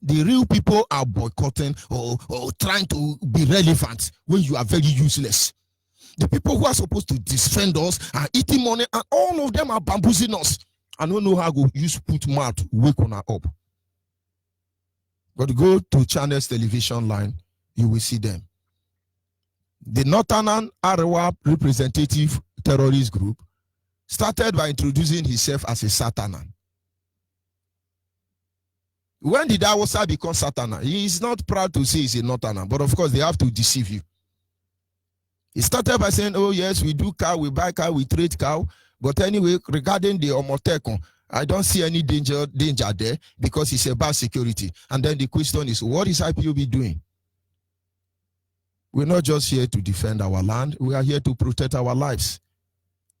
The real people are boycotting or trying to be relevant when you are very useless. The people who are supposed to defend us are eating money and all of them are bamboozling us. I don't know how to use put mouth wake on up. But go to Channels television line, you will see them. The Northern Arewa representative terrorist group started by introducing himself as a Satanan. When did Awasa become Satanan? He is not proud to say he's a Northerner, but of course they have to deceive you. He started by saying, oh yes, we do cow, we buy cow, we trade cow. But anyway, regarding the Omotekon, I don't see any danger there because it's about security. And then the question is, what is IPOB doing? We're not just here to defend our land, we are here to protect our lives.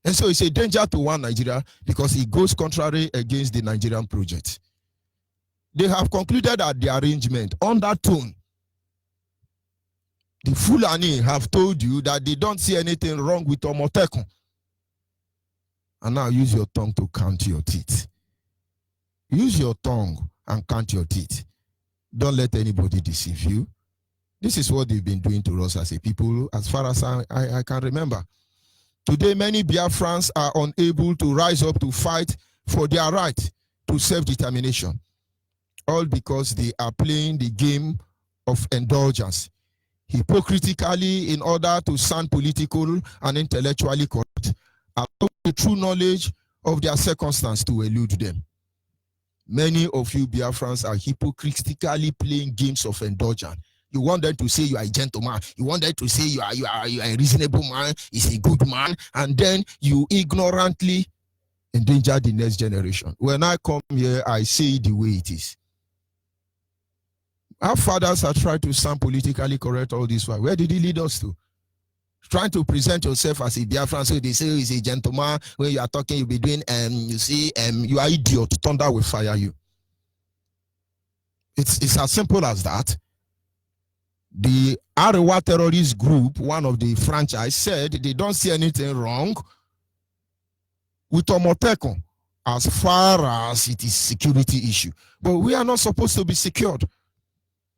And so it's a danger to one Nigeria because it goes contrary against the Nigerian project. They have concluded that the arrangement on that tone, the Fulani have told you that they don't see anything wrong with Omotekon. And now use your tongue to count your teeth. Use your tongue and count your teeth. Don't let anybody deceive you. This is what they've been doing to us as a people, as far as I can remember. Today, many Biafrans are unable to rise up to fight for their right to self-determination. All because they are playing the game of indulgence, hypocritically in order to sound political and intellectually correct, allow the true knowledge of their circumstance to elude them. Many of you Biafrans are hypocritically playing games of indulgence. You want them to say you are a gentleman. You want them to say you are a reasonable man, is a good man, and then you ignorantly endanger the next generation. When I come here, I say the way it is. Our fathers have tried to sound politically correct all this while. Where did he lead us to? Trying to present yourself as a Biafran, so they say he's a gentleman. When you are talking, you'll be doing, you see, you are idiot. Thunder will fire you. It's as simple as that. The Arewa terrorist group, one of the franchise, said they don't see anything wrong with Omotekon as far as it is security issue. But we are not supposed to be secured.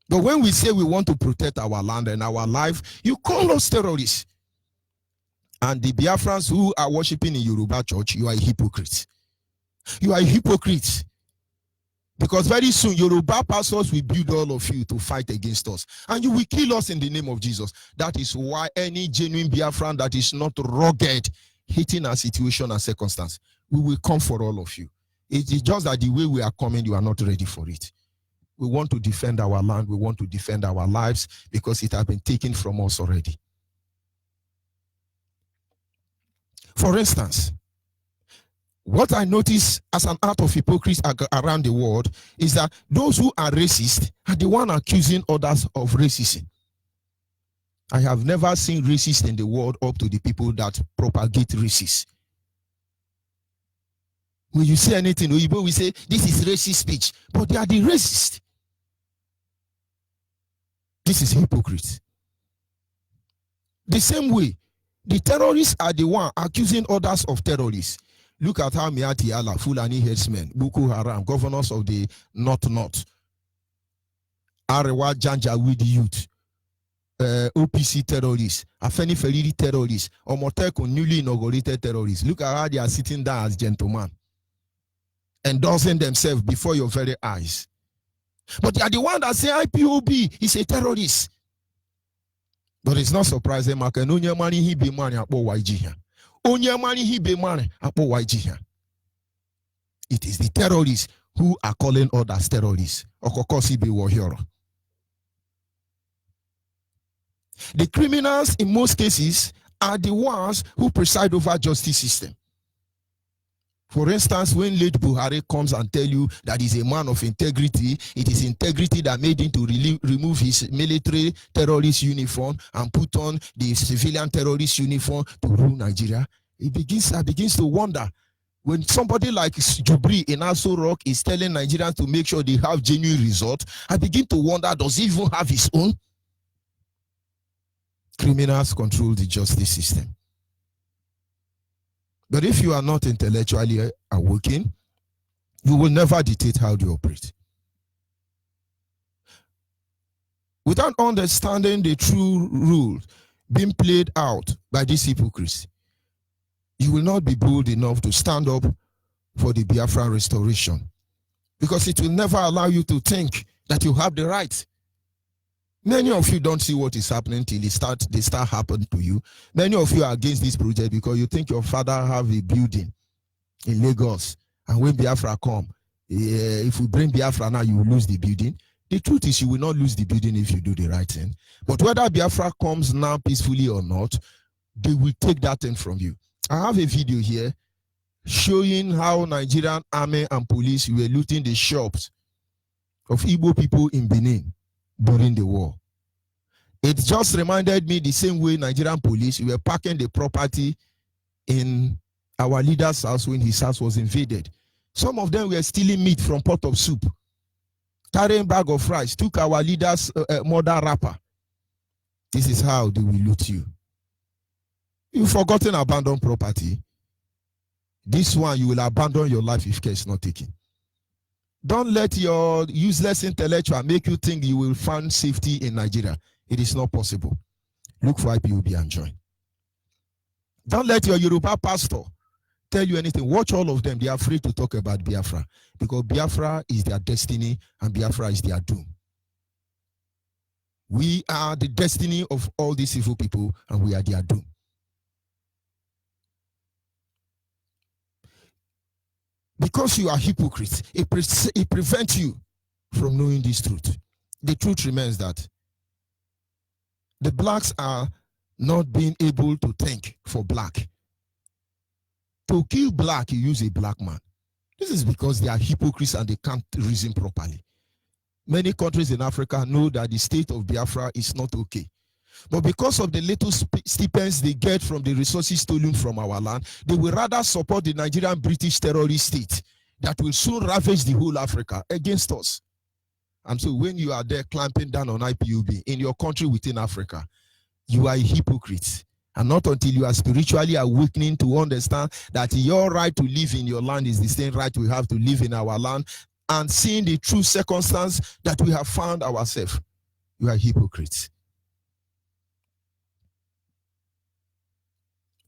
But when we say we want to protect our land and our life, you call us terrorists. And the Biafrans who are worshiping in Yoruba church, you are a hypocrite. You are a hypocrite. Because very soon, Yoruba pastors will build all of you to fight against us. And you will kill us in the name of Jesus. That is why any genuine Biafran that is not rugged, hating our situation and circumstance, we will come for all of you. It is just that the way we are coming, you are not ready for it. We want to defend our land. We want to defend our lives because it has been taken from us already. For instance, what I notice as an act of hypocrisy around the world is that those who are racist are the one accusing others of racism. I have never seen racists in the world up to the people that propagate racism. When you say anything, we say this is racist speech, but they are the racists. This is hypocrite. The same way, the terrorists are the one accusing others of terrorists. Look at how Miati Allah, Fulani headsmen, Boko Haram, governors of the North, Arewa Janjaweed youth, OPC terrorists, Afeni Feriri terrorists, Omoteko newly inaugurated terrorists. Look at how they are sitting down as gentlemen, endorsing themselves before your very eyes. But they are the one that say IPOB is a terrorist. But it's not surprising, Onye money he be money apo YG. Onye money he be money apo YG. It is the terrorists who are calling others terrorists. Okokosi be warrior. The criminals in most cases are the ones who preside over justice system. For instance, when late Buhari comes and tell you that he's a man of integrity, it is integrity that made him to remove his military terrorist uniform and put on the civilian terrorist uniform to rule Nigeria. I begins to wonder, when somebody like Jubri in Aso Rock is telling Nigerians to make sure they have genuine results, I begin to wonder, does he even have his own? Criminals control the justice system. But if you are not intellectually awakened, you will never dictate how they operate. Without understanding the true rules being played out by this hypocrisy, you will not be bold enough to stand up for the Biafra restoration, because it will never allow you to think that you have the right. Many of you don't see what is happening till they start happening to you. Many of you are against this project because you think your father have a building in Lagos, and when Biafra come, if we bring Biafra now, you will lose the building. The truth is, you will not lose the building if you do the right thing. But whether Biafra comes now peacefully or not, they will take that thing from you. I have a video here showing how Nigerian army and police were looting the shops of Igbo people in Benin during the war. It just reminded me the same way Nigerian police were packing the property in our leader's house when his house was invaded. Some of them were stealing meat from pot of soup, carrying bag of rice, took our leader's mother wrapper. This is how they will loot you. You've forgotten abandoned property. This one, you will abandon your life if care is not taken. Don't let your useless intellectual make you think you will find safety in Nigeria. It is not possible. Look for IPOB and join. Don't let your Yoruba pastor tell you anything. Watch all of them. They are afraid to talk about Biafra because Biafra is their destiny and Biafra is their doom. We are the destiny of all these evil people and we are their doom. Because you are hypocrites, it prevents you from knowing this truth. The truth remains that the blacks are not being able to think for black. To kill black, you use a black man. This is because they are hypocrites and they can't reason properly. Many countries in Africa know that the state of Biafra is not okay. But because of the little stipends they get from the resources stolen from our land, they will rather support the Nigerian British terrorist state that will soon ravage the whole Africa against us. And so when you are there clamping down on IPOB in your country within Africa, you are a hypocrite. And not until you are spiritually awakening to understand that your right to live in your land is the same right we have to live in our land, and seeing the true circumstance that we have found ourselves, you are hypocrites.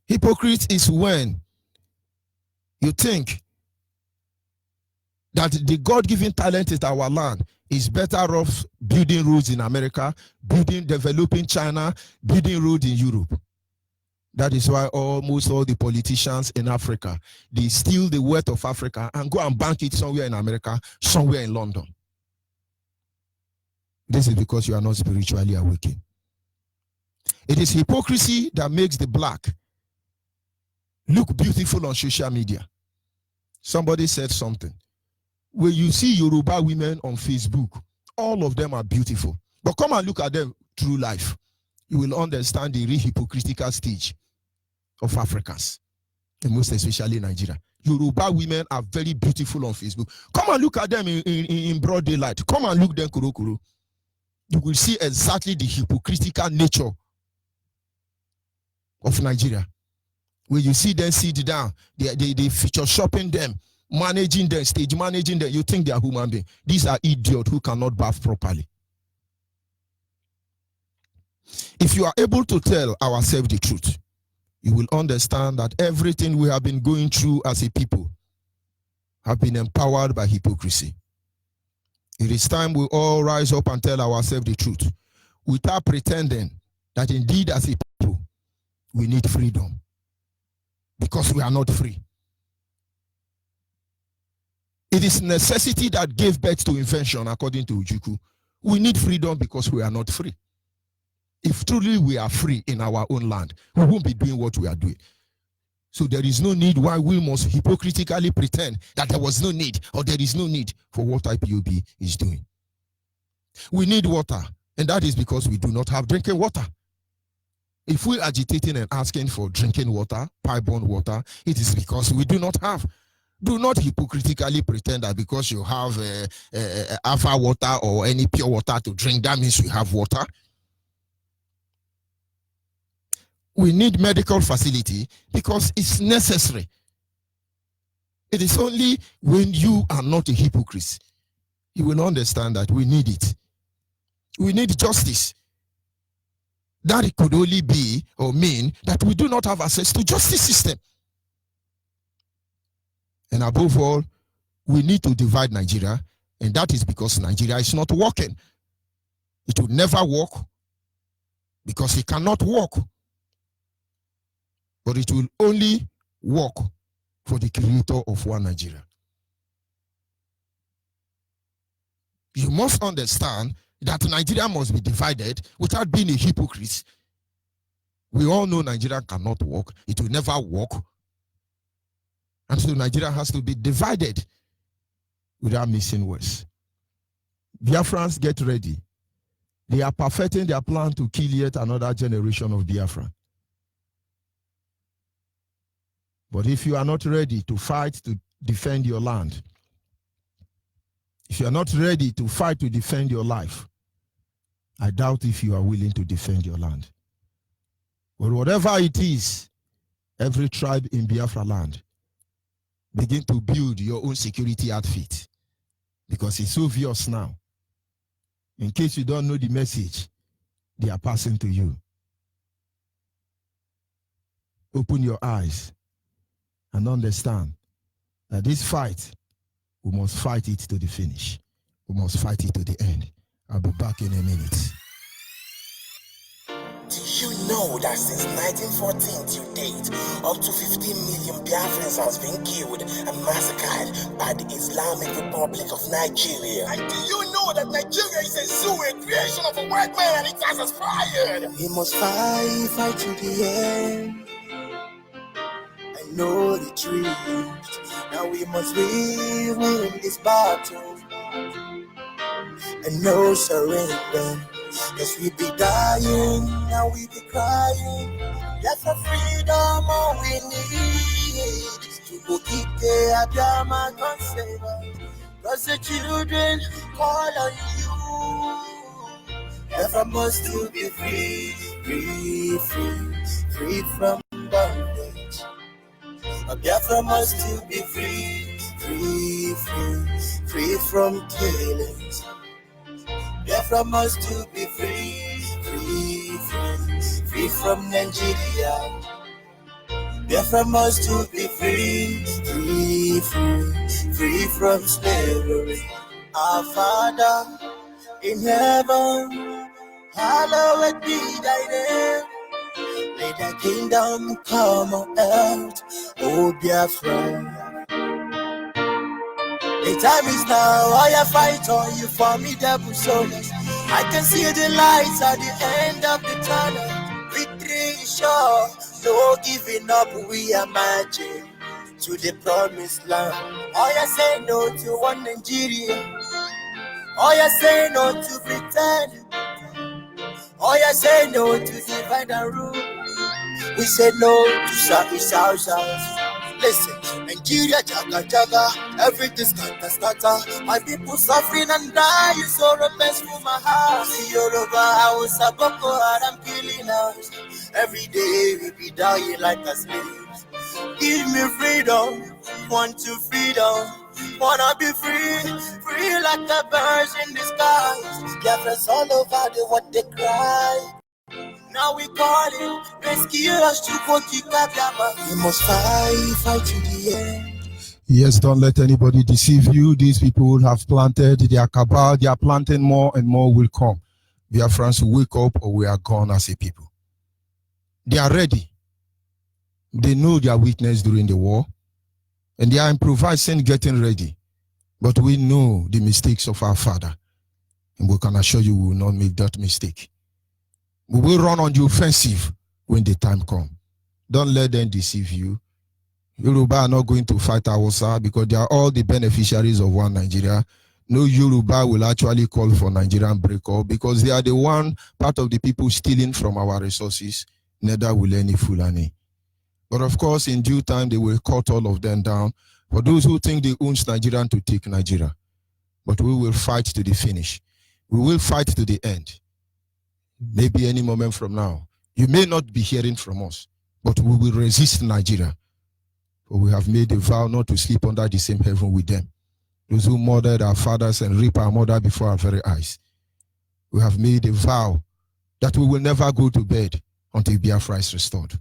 Hypocrite is when you think that the God-given talent in our land is better off building roads in America, developing China, building roads in Europe. That is why almost all the politicians in Africa, they steal the wealth of Africa and go and bank it somewhere in America, somewhere in London. This is because you are not spiritually awakened. It is hypocrisy that makes the black look beautiful on social media. Somebody said something. When you see Yoruba women on Facebook, all of them are beautiful. But come and look at them through life. You will understand the real hypocritical stage of Africans, and most especially Nigeria. Yoruba women are very beautiful on Facebook. Come and look at them in broad daylight. Come and look them kuro. You will see exactly the hypocritical nature of Nigeria. When you see them sit down, they feature shopping them, managing them, stage managing them, you think they are human beings. These are idiots who cannot bath properly. If you are able to tell ourselves the truth, you will understand that everything we have been going through as a people have been empowered by hypocrisy. It is time we all rise up and tell ourselves the truth without pretending that indeed as a people we need freedom, because we are not free. It is necessity that gave birth to invention, according to Ojukwu. We need freedom because we are not free. If truly we are free in our own land, we won't be doing what we are doing. So there is no need why we must hypocritically pretend that there was no need or there is no need for what IPOB is doing. We need water, and that is because we do not have drinking water. If we're agitating and asking for drinking water, pipe-borne water, it is because we do not have. Do not hypocritically pretend that because you have alpha water or any pure water to drink, that means you have water. We need medical facility because it's necessary. It is only when you are not a hypocrite, you will understand that we need it. We need justice. That it could only be or mean that we do not have access to justice system. And above all, we need to divide Nigeria, and that is because Nigeria is not working. It will never work because it cannot work. But it will only work for the creator of one Nigeria. You must understand that Nigeria must be divided without being a hypocrite. We all know Nigeria cannot work. It will never work. And so Nigeria has to be divided without missing words. Biafrans, get ready. They are perfecting their plan to kill yet another generation of Biafra. But if you are not ready to fight to defend your land, if you are not ready to fight to defend your life, I doubt if you are willing to defend your land. But whatever it is, every tribe in Biafra land, begin to build your own security outfit, because it's obvious now. In case you don't know the message, they are passing to you. Open your eyes and understand that this fight, we must fight it to the finish. We must fight it to the end. I'll be back in a minute. Do you know that since 1914 to date, up to 15 million Biafrans has been killed and massacred by the Islamic Republic of Nigeria? And do you know that Nigeria is a zoo, a creation of a white man, and it has aspired? We must fight to the end. I know the truth. Now we must win this battle. And no surrender. Yes, we be dying, now we be crying. Yes, for freedom all we need. To go keep the Adama God save us. Cause the children call on you. Biafra must to be free, free, free, free from bondage. Biafra must to be free, free, free, free from killings. Biafra must to be free, free, free, free from Nigeria. Biafra must to be free, free, free, free from slavery. Our Father in heaven, hallowed be thy name. May thy kingdom come on earth, O Biafra. The time is now, I fight on you formidable soldiers. I can see the lights at the end of the tunnel. Victory is sure, no giving up, we are marching to the promised land. Oh, you say no to one Nigeria. Oh, you say no to pretend. Oh, you say no to divide and rule. We say no to South. Listen, Nigeria, jaga jaga, everything scatter. My people suffering and dying, so repent through my heart. Yoruba, Hausa, Boko Haram killing us. Every day we be dying like a slaves. Give me freedom, want to freedom. Wanna be free like the birds in the skies. Biafra's all over the what they cry. Now we calling, rescue us to go to Kagama. We must fight to the end. Yes, don't let anybody deceive you. These people have planted their cabal. They are planting more and more will come. Biafrans will wake up or we are gone as a people. They are ready. They know their weakness during the war. And they are improvising, getting ready. But we know the mistakes of our father. And we can assure you we will not make that mistake. We will run on the offensive when the time comes. Don't let them deceive you. Yoruba are not going to fight Hausa because they are all the beneficiaries of one Nigeria. No Yoruba will actually call for Nigerian breakup because they are the one part of the people stealing from our resources. Neither will any Fulani. But of course, in due time, they will cut all of them down. For those who think they own Nigeria to take Nigeria. But we will fight to the finish. We will fight to the end. Maybe any moment from now. You may not be hearing from us, but we will resist Nigeria. For we have made a vow not to sleep under the same heaven with them. Those who murdered our fathers and raped our mother before our very eyes. We have made a vow that we will never go to bed until Biafra is restored.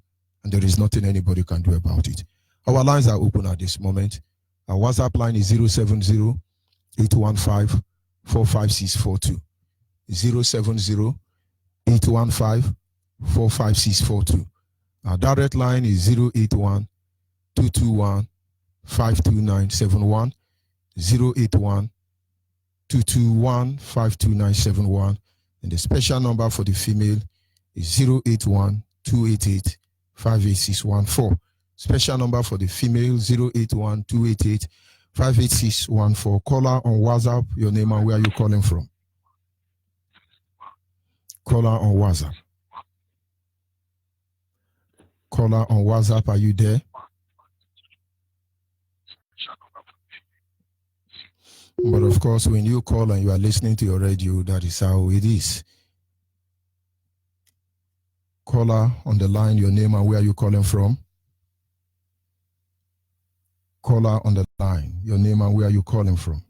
And there is nothing anybody can do about it. Our lines are open at this moment. Our WhatsApp line is 070-815-45642. 070-815-45642. Our direct line is 081-221-52971. 081-221-52971. And the special number for the female is 081-288-58614. Special number for the female 081-288-58614. Caller on WhatsApp, your name and where are you calling from? Caller on WhatsApp. Caller on WhatsApp, are you there? But of course, when you call and you are listening to your radio, that is how it is. Caller on the line, your name and where are you calling from? Caller on the line, your name and where are you calling from?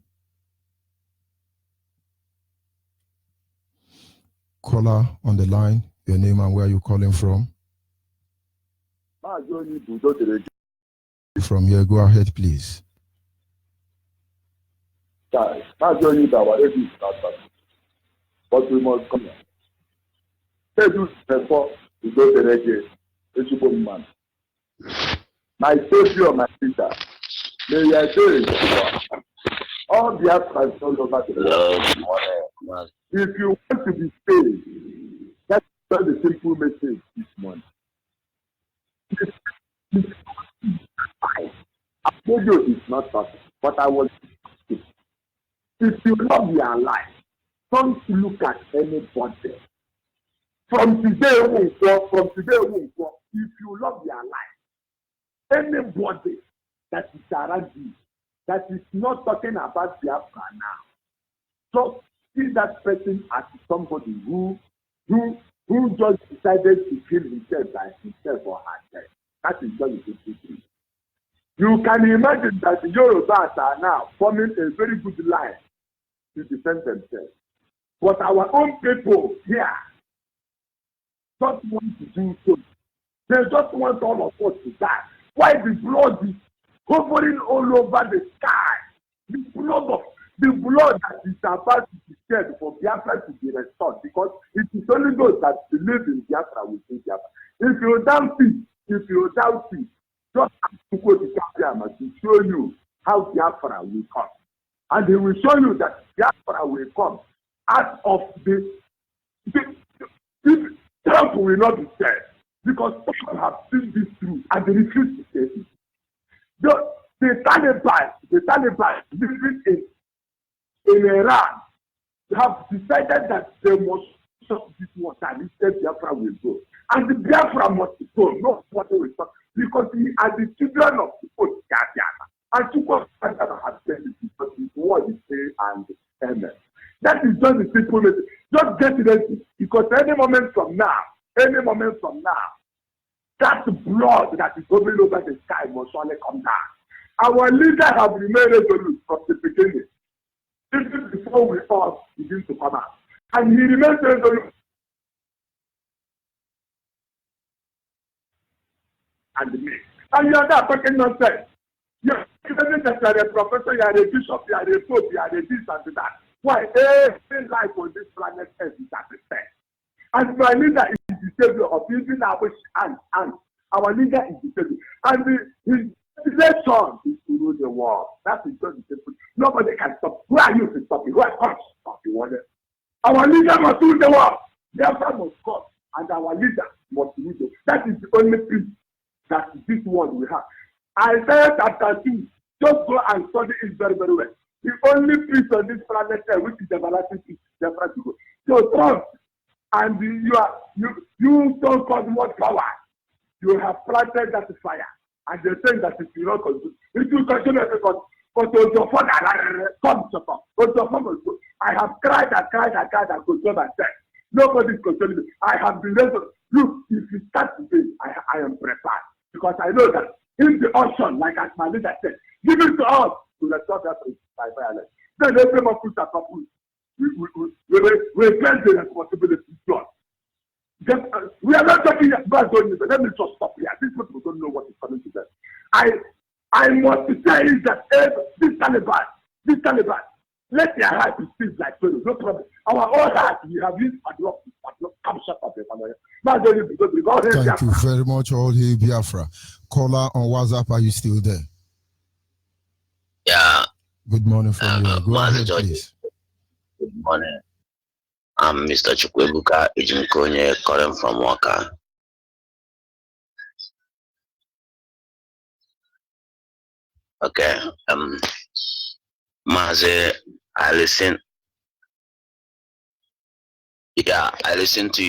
Caller on the line, your name and where are you calling from? From here, go ahead, please. But we must come here. My Savior, my sister, may I say all the Biafrans all over the world. If you want to be saved, that's the simple message this morning. I told you it's not perfect, but I was. If you love your life, don't look at anybody. From today, if you love your life, anybody that is around you, that is not talking about Biafra now, so see that person as somebody who just decided to kill himself by himself or herself. That is just the truth. You can imagine that the Yorubas are now forming a very good line to defend themselves. But our own people here don't want to do so. They just want all of us to die. Why the blood hovering all over the sky. The blood that is about to be shed for Biafra to be restored, because it is only those that believe in Biafra will see Biafra. If you doubt it, just ask Chukwu to show you how Biafra will come. And he will show you that Biafra will come out of the Trump will not be dead, because people have seen this truth and they refuse to say it. The Taliban living in Iran have decided that they must stop this water and instead Biafra will go. And the Biafra must go, not what they will stop, because he are the children of the old Biafra. And Chukwu has said it because it's what he say and amen. That is just the simple message. Just get ready, because any moment from now, that blood that is hovering over the sky must surely come down. Our leaders have remained resolute from the beginning, even before we all begin to come out. And he remains resolute. And me. And you are not talking nonsense. You are saying that you are a professor, you are a bishop, you are a pope, you are a this and that. Why? Every life on this planet Earth is at stake. And my leader is the savior of using our wish and our leader is the savior. And his election is to rule the world. That is just the simple. Nobody can stop. Who are you to stop it? Who are you to stop it? Our leader must rule the world. Therefore must come. And our leader must rule the world. That is the only peace that this world will have. Isaiah chapter 2. Just go and study it very, very well. The only peace on this planet, which is everlasting peace, therefore to go. So Trump, and you don't cause more power. You have planted that fire, and they're saying that it will not continue. It will continue because I have cried and controlled myself. Nobody is controlling me. I have been ready. Look, if you start today, I am prepared, because I know that in the ocean, like as my leader said, give it to us to restore that by violence. Then every man puts a couple. We take the responsibility to us. We are not talking about Onyibe. Let me just stop here. These people don't know what is coming to them. I must say is that this Taliban, let their heart be seized like Pharaoh. No problem. Our own heart, we have used padlock, come shut up. Thank you very much, all hail Biafra. Caller on WhatsApp, are you still there? Yeah. Good morning from you. Go ahead, please. Good morning. I'm Mr. Chukwebuka Ejimkonye, calling from Waka. Okay. Maze, I listen. Yeah, I listened to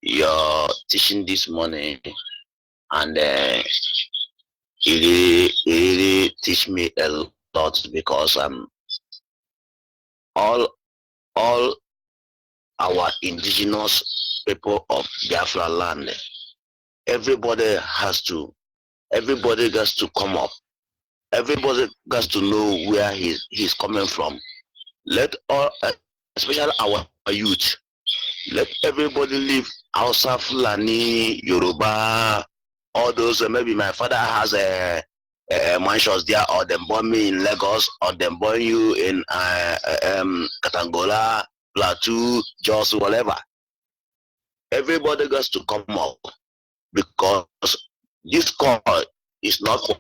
your teaching this morning, and it really teach me a lot, because all our indigenous people of Biafra land, everybody gets to come up. Everybody gets to know where he's coming from. Let all, especially our youth, let everybody live outside Fulani, Yoruba, all those. Maybe my father has a mansions there, or them born me in Lagos, or them born you in Katangola, Plateau, Jos, whatever. Everybody gets to come up, because this call is not for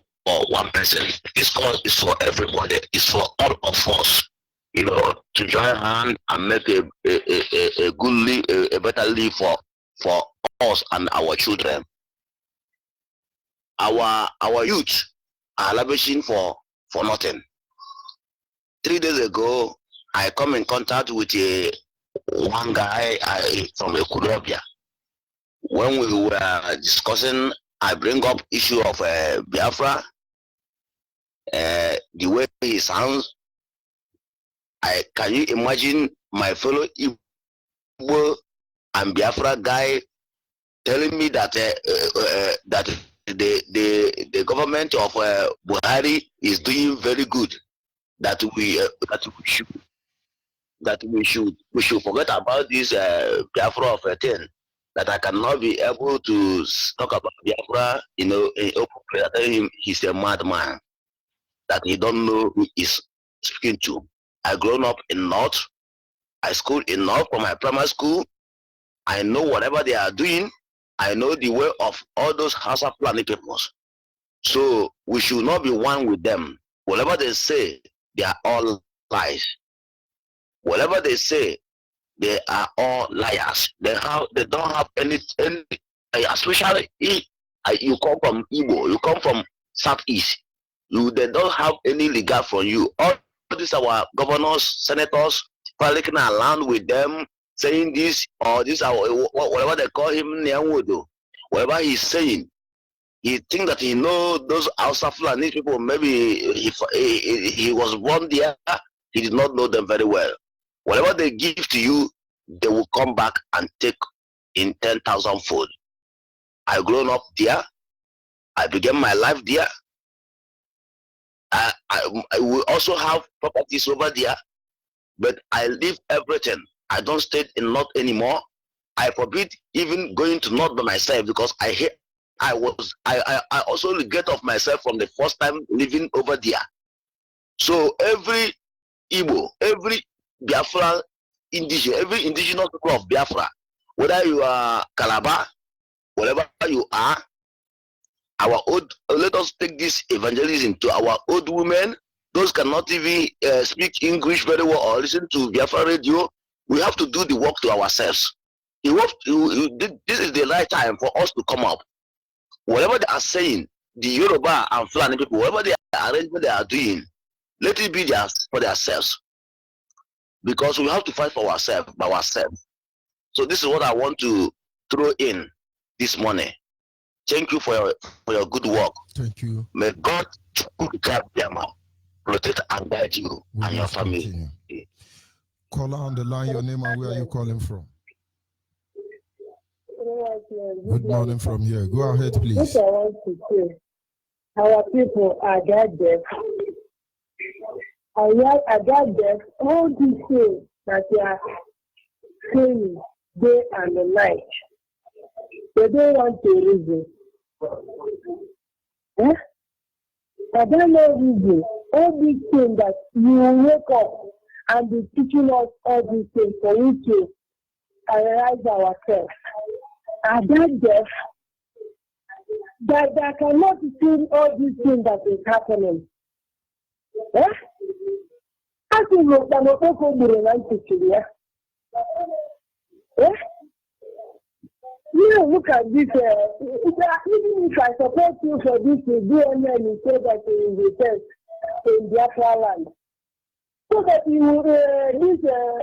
one person. This call is for everybody. It's for all of us, to join hand and make a good life, a better life for us and our children. Our youth are lavishing for nothing. 3 days ago, I come in contact with one guy from Ekurobia. When we were discussing, I bring up issue of Biafra. The way he sounds, can you imagine my fellow Igbo and Biafra guy telling me that that the government of Buhari is doing very good, that we should forget about this Biafra of a thing. that I cannot be able to talk about Biafra, in open prayer. I tell him he's a madman, that he don't know who he's speaking to. I grown up in North. I schooled in North from my primary school. I know whatever they are doing. I know the way of all those House of Planning peoples. So we should not be one with them. Whatever they say, they are all lies. Whatever they say, they are all liars. They don't have any especially you come from Igbo, you come from Southeast. They don't have any regard for you. All these our governors, senators, filing around with them, saying this or this, whatever they call him, whatever he's saying, he think that he know those Hausa Fulani people. Maybe he was born there, he did not know them very well. Whatever they give to you, they will come back and take in 10,000 fold. I grown up there. I began my life there. I will also have properties over there, but I leave everything. I don't stay in North anymore. I forbid even going to North by myself because I hate. I also regret of myself from the first time living over there. So every Igbo, every Biafra indigenous, every indigenous people of Biafra, whether you are Calabar, whatever you are, let us take this evangelism to our old women. Those cannot even speak English very well or listen to Biafra radio. We have to do the work to ourselves. This is the right time for us to come up. Whatever they are saying, the Yoruba and Fulani people, whatever they arrangement they are doing, let it be for themselves. Because we have to fight for ourselves by ourselves. So this is what I want to throw in this morning. Thank you for your good work. Thank you. May God protect and guide you and your family. Caller on the line, your name and where are you calling from? Good morning from here. Go ahead, please. What I want to say, our people are God deaf. I got deaf. All these things that they are saying day and the night, they don't want to reason. I don't know reason. All these things that you wake up and be teaching us all these things for you to analyze ourselves. I got deaf. That I cannot see all these things that is happening. I think we can also go to the you look at this, even if I support you for this to do and you say that you will test in Biafra land. So that you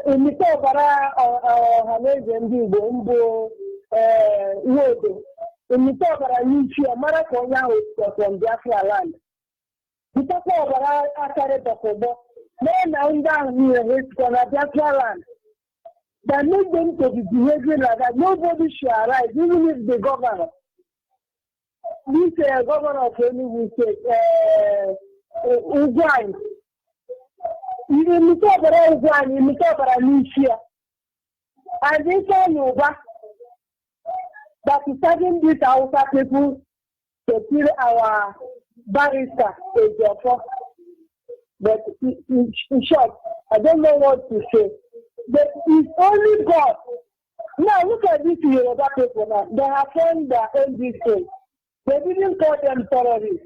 in the Tabara or Hanezen Bombo, in the Tabara, you see a marathon from Biafra land. The Tabara Akare Tokobo, then I'm down here, it's from Biafra land. That make them to be behaving like that. Nobody should arise, even if the governor. This governor of any will say, Uganda. You talk about Uganda, you talk about Lucia. And they tell you that is starting this Hausa people to kill our barrister, but in short, I don't know what to say. But it's only God. Now look at this Yoruba people now. They have found their own thing. They didn't call them terrorists.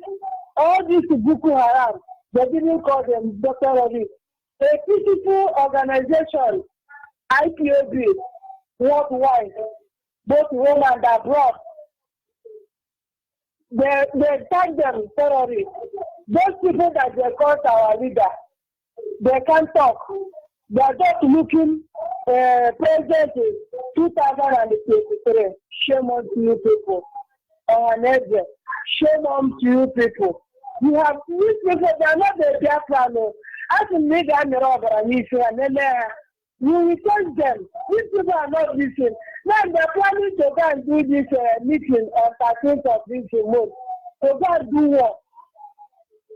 All these Boko Haram, they didn't call them terrorists. A peaceful organization, IPOB, worldwide, both home and abroad, they tag them terrorists. Those people that they call our leader, they can't talk. They are just looking president in 2023. Shame on to you people. Shame on to you people. You have these people, they are not the Biafra. As in me, they are the robber and issue, and then you will touch them. These people are not listening. Now they are planning to go and do this meeting on 13th of this month. To go and do what?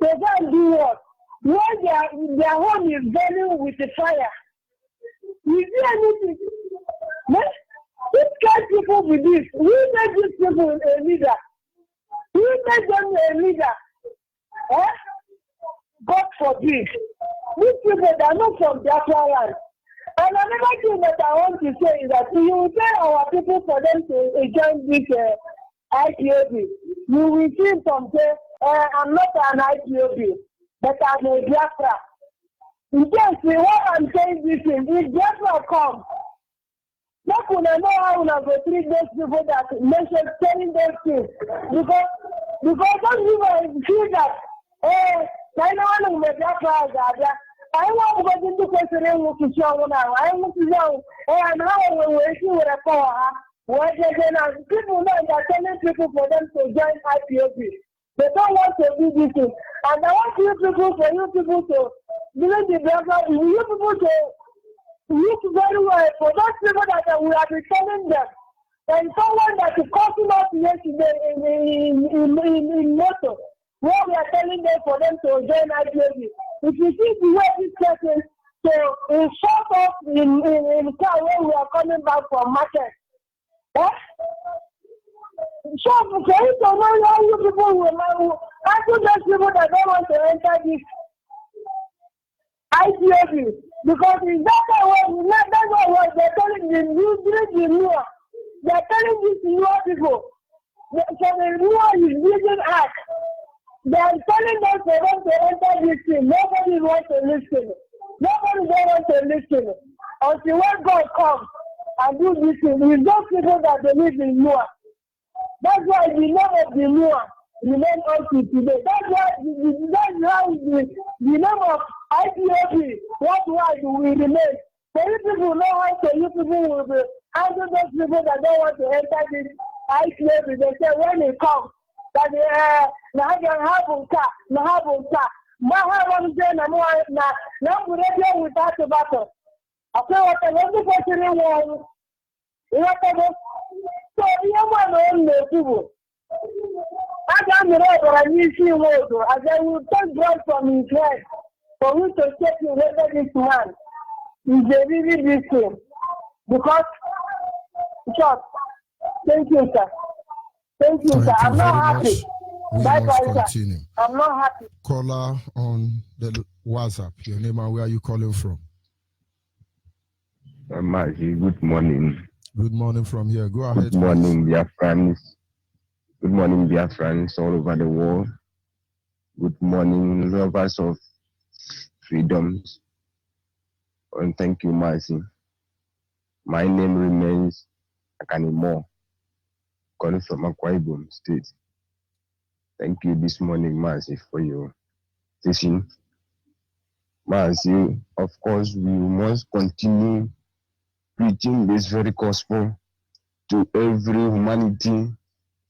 To go and do what? When their home is burning with the fire, you see anything? Which kind of people with this? Who made these people a leader? Who made them a leader? Eh? God forbid. These people they are not from Biafra land. And another thing that I want to say is that you will tell our people for them to join this IPOB. You will see some say, I'm not an IPOB, but I'm a Biafra. In case what I'm saying this thing, if Biafra comes, not gonna know how we go treat those people that mentioned telling those things. Because those people feel that, I know one of Biafra is I want to go into question to show now. I want to know, and how we will see with a power. What they people know that telling people for them to join IPOB. They don't want to do this thing. And I want you people to believe the Biafra, you people to look very well for those people that we have been telling them. And someone that is causing us yesterday in Moto, where we are telling them for them to join IPOB. If you see the way this person, so short off in car when we are coming back from market. Eh? So for you to know how you people will know, I think those people that don't want to enter this IPOB, because in that way, that's what they're telling the new, they're telling these new people. So the new is using us. They are telling us they want to enter this thing. Nobody wants to listen. Nobody wants to listen. Until when God comes and do this thing, it's those people that believe in Noah. That's why the name of the Noah remains until today. That's how the name of IPOB, worldwide will remain. So you people know how to you people will be handle those people that don't want to enter this IPOB. They say when it comes, that na without tobacco. Okay, what I want to put in one. So you want to people. I can't remember I need to know. As I will take blood from his head for me to check whether this man is a really this thing. Because, thank you, sir. Thank you, sir. I'm not happy. We Bye must bye, continue. sir. I'm not happy. Caller on the WhatsApp. Your name and where are you calling from? Maji, good morning. Good morning from here. Go ahead, Good morning, dear friends. Good morning, dear friends all over the world. Good morning, lovers of freedoms. And thank you, Maji. My name remains Akanimo, calling from Akwa Ibom State. Thank you this morning, Maji, for your session. Maji, of course, we must continue preaching this very gospel to every humanity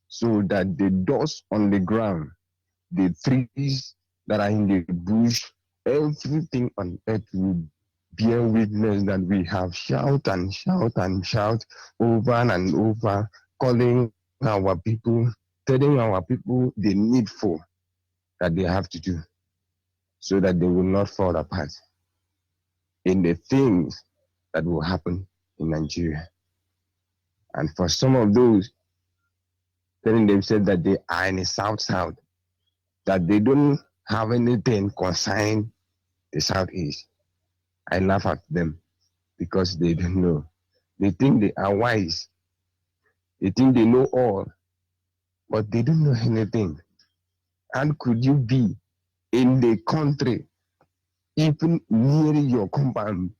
so that the doors on the ground, the trees that are in the bush, everything on earth will bear witness that we have shout and shout and shout over and over, calling our people, telling our people the needful that they have to do so that they will not fall apart in the things that will happen in Nigeria. And for some of those telling themselves that they are in the south, that they don't have anything concerning the southeast, I laugh at them because they don't know. They think they are wise. They think they know all, but they don't know anything. And could you be in the country, even near your compound,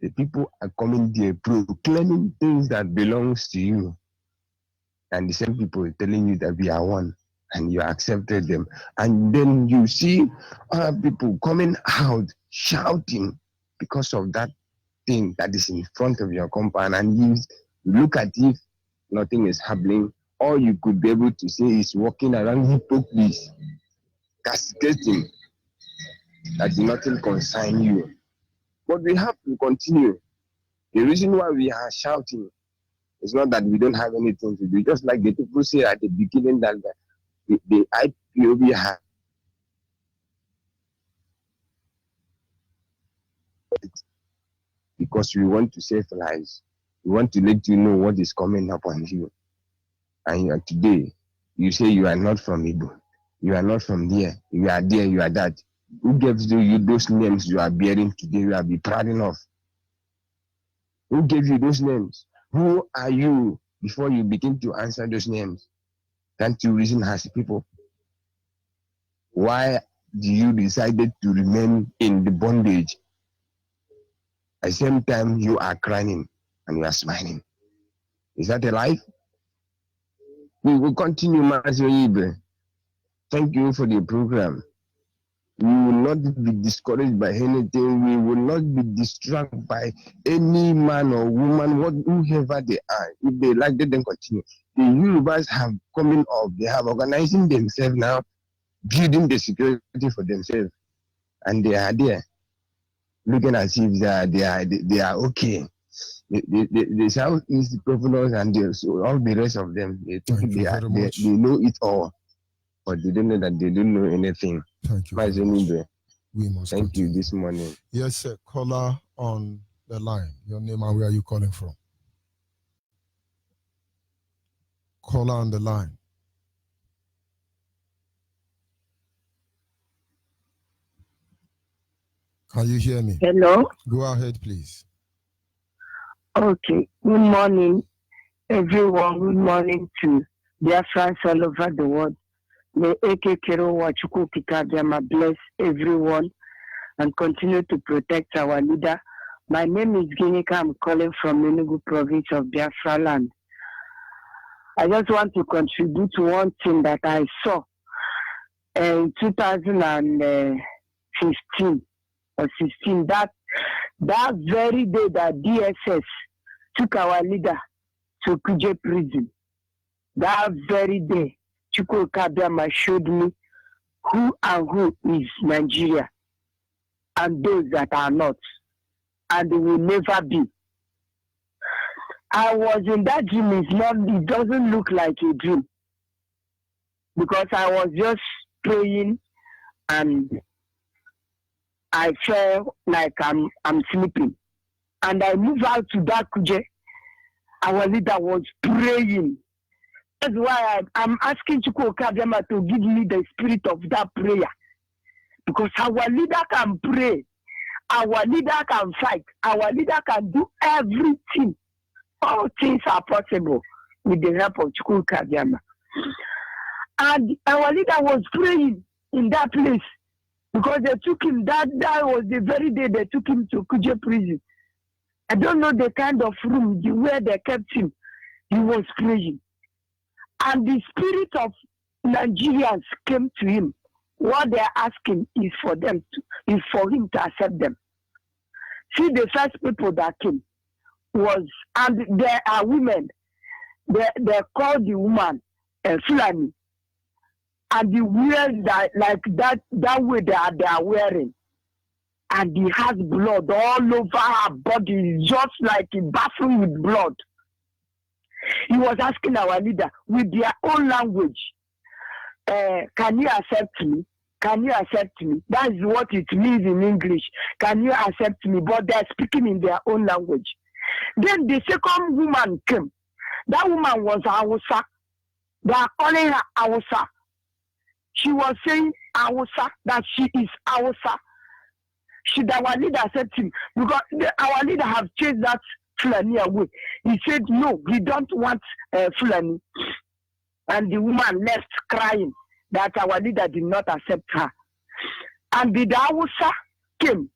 the people are coming there proclaiming things that belongs to you, and the same people telling you that we are one, and you accepted them, and then you see other people coming out shouting because of that thing that is in front of your compound, and you look at it, nothing is happening. All you could be able to say is walking around hypocrites, cascading that nothing concerns you. But we have to continue. The reason why we are shouting is not that we don't have anything to do. Just like the people say at the beginning that the IPOB has because we want to save lives. We want to let you know what is coming upon you. And today, you say you are not from Igbo. You are not from there. You are there, you are that. Who gives you those names you are bearing today? You are be proud enough. Who gave you those names? Who are you before you begin to answer those names? Can't you reason as people? Why do you decided to remain in the bondage? At the same time, you are crying and you are smiling. Is that a life? We will continue, Master Onyibe. Thank you for the program. We will not be discouraged by anything. We will not be distracted by any man or woman, whoever they are. If they like, let them continue. The Yorubas have coming up. They have organizing themselves now, building the security for themselves, and they are there, looking as if they are okay. The Southeast governors and so all the rest of them, they think they know it all, but they don't know that they don't know anything. Thank you very much. We must Thank continue. you this morning. Yes, sir. Caller on the line. Your name and where are you calling from? Caller on the line. Can you hear me? Hello. Go ahead, please. Okay. Good morning, everyone. Good morning to Biafrans all over the world. May Eke Kero Wachuku Kikabiyama bless everyone and continue to protect our leader. My name is Ginika. I'm calling from Enugu province of Biafra land. I just want to contribute to one thing that I saw in 2015 or 16. That very day that DSS took our leader to Kuje prison, that very day, Chukwu Kabiyama showed me who and who is Nigeria and those that are not, and they will never be. I was in that dream. It doesn't look like a dream, because I was just praying and I felt like I'm sleeping. And I moved out to that Kuje. Our leader was praying. That's why I'm asking Chukwu Kabiyama to give me the spirit of that prayer. Because our leader can pray. Our leader can fight. Our leader can do everything. All things are possible with the help of Chukwu Kabiyama. And our leader was praying in that place. Because they took him, that was the very day they took him to Kuje prison. I don't know the kind of room where they kept him. He was praying. And the spirit of Nigerians came to him. What they're asking is for him to accept them. See, the first people that came and there are women. They called the woman Fulani. And the wear that way they are wearing. And he has blood all over her body, just like a bathroom with blood. He was asking our leader with their own language, can you accept me? Can you accept me? That is what it means in English. Can you accept me? But they're speaking in their own language. Then the second woman came. That woman was Hausa. They are calling her Hausa. She was saying Hausa, that she is Hausa. Should our leader accept him? Because our leader have chased that Fulani away. He said, no, we don't want Fulani. And the woman left crying that our leader did not accept her. And the Hausa came.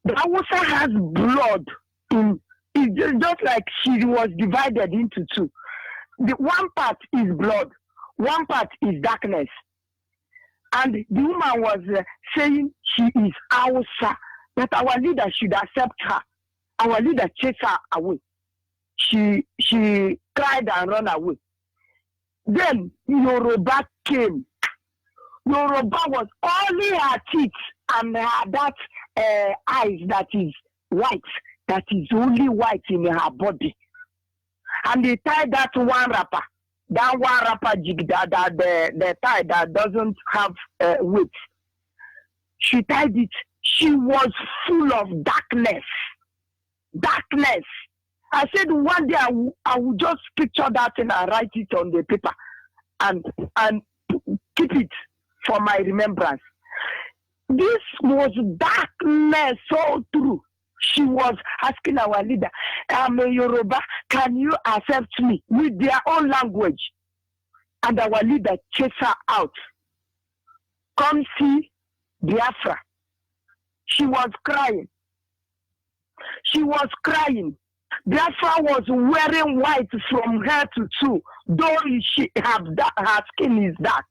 The Hausa has blood in it's just like she was divided into two. The one part is blood, one part is darkness. And the woman was saying she is Hausa, that our leader should accept her. Our leader chased her away. She cried and ran away. Then Yoruba came. Yoruba was only her teeth and that eyes that is white, that is only white in her body. And they tied that one wrapper. That one wrapper jig that the tie that doesn't have weight. She tied it. She was full of darkness. Darkness. I said one day I will just picture that and I write it on the paper and keep it for my remembrance. This was darkness so true. She was asking our leader, I'm a Yoruba, can you accept me with their own language? And our leader chased her out. Come see Biafra. She was crying. She was crying. Biafra was wearing white from head to toe, though her skin is dark.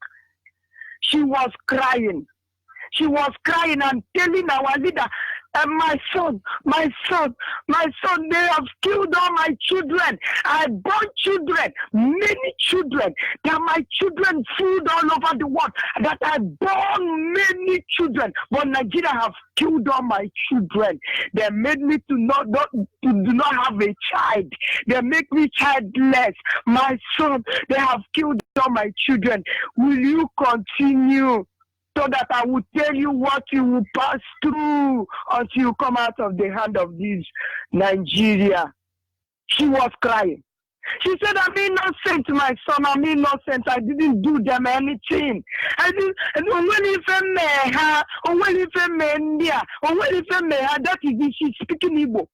She was crying. She was crying and telling our leader, my son, they have killed all my children. I born children, many children. They are my children food all over the world. That I born many children. But Nigeria have killed all my children. They made me to do not have a child. They make me childless. My son, they have killed all my children. Will you continue? So that I will tell you what you will pass through until you come out of the hand of this Nigeria. She was crying. She said, I'm innocent, my son. I'm innocent. I didn't do them anything. I didn't. That is it. She's speaking Igbo.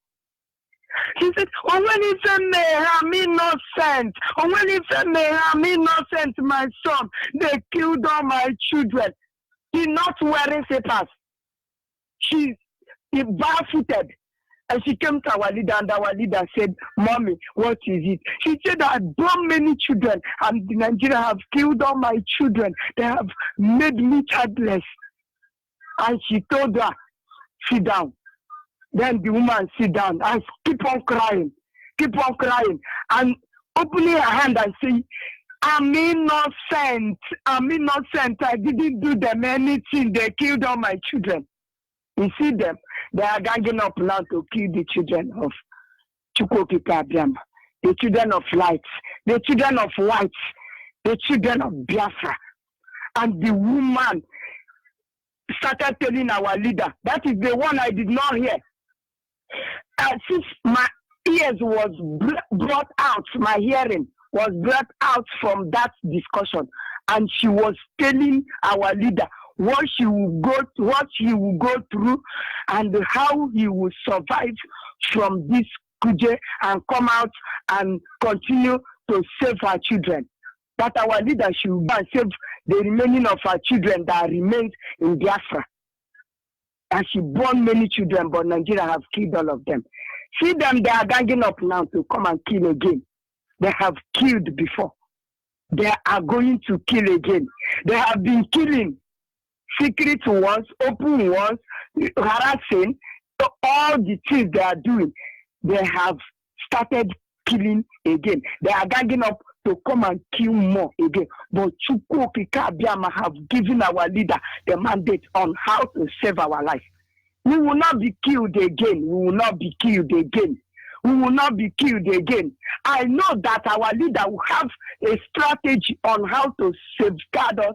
She said, I'm innocent. I'm innocent, my son. They killed all my children. She's not wearing slippers. She's barefooted. And she came to our leader, and our leader said, Mommy, what is it? She said, I born many children, and Nigeria have killed all my children. They have made me childless. And she told her, sit down. Then the woman sit down and keep on crying, and opening her hand and say, I'm innocent. I didn't do them anything. They killed all my children. You see them? They are ganging up now to kill the children of Chukwokika Abiyama, the children of lights, the children of whites, the children of Biafra. And the woman started telling our leader, that is the one I did not hear. Since my ears was brought out, my hearing was brought out from that discussion, and she was telling our leader what he will go through, and how he will survive from this kuje and come out and continue to save our children. That our leader should go and save the remaining of our children that remains in Biafra. And she born many children, but Nigeria have killed all of them. See them, they are ganging up now to come and kill again. They have killed before. They are going to kill again. They have been killing secret ones, open ones, harassing. So all the things they are doing, they have started killing again. They are ganging up to come and kill more again. But Chukwokika Abiyama have given our leader the mandate on how to save our life. We will not be killed again. We will not be killed again. We will not be killed again. I know that our leader will have a strategy on how to safeguard us,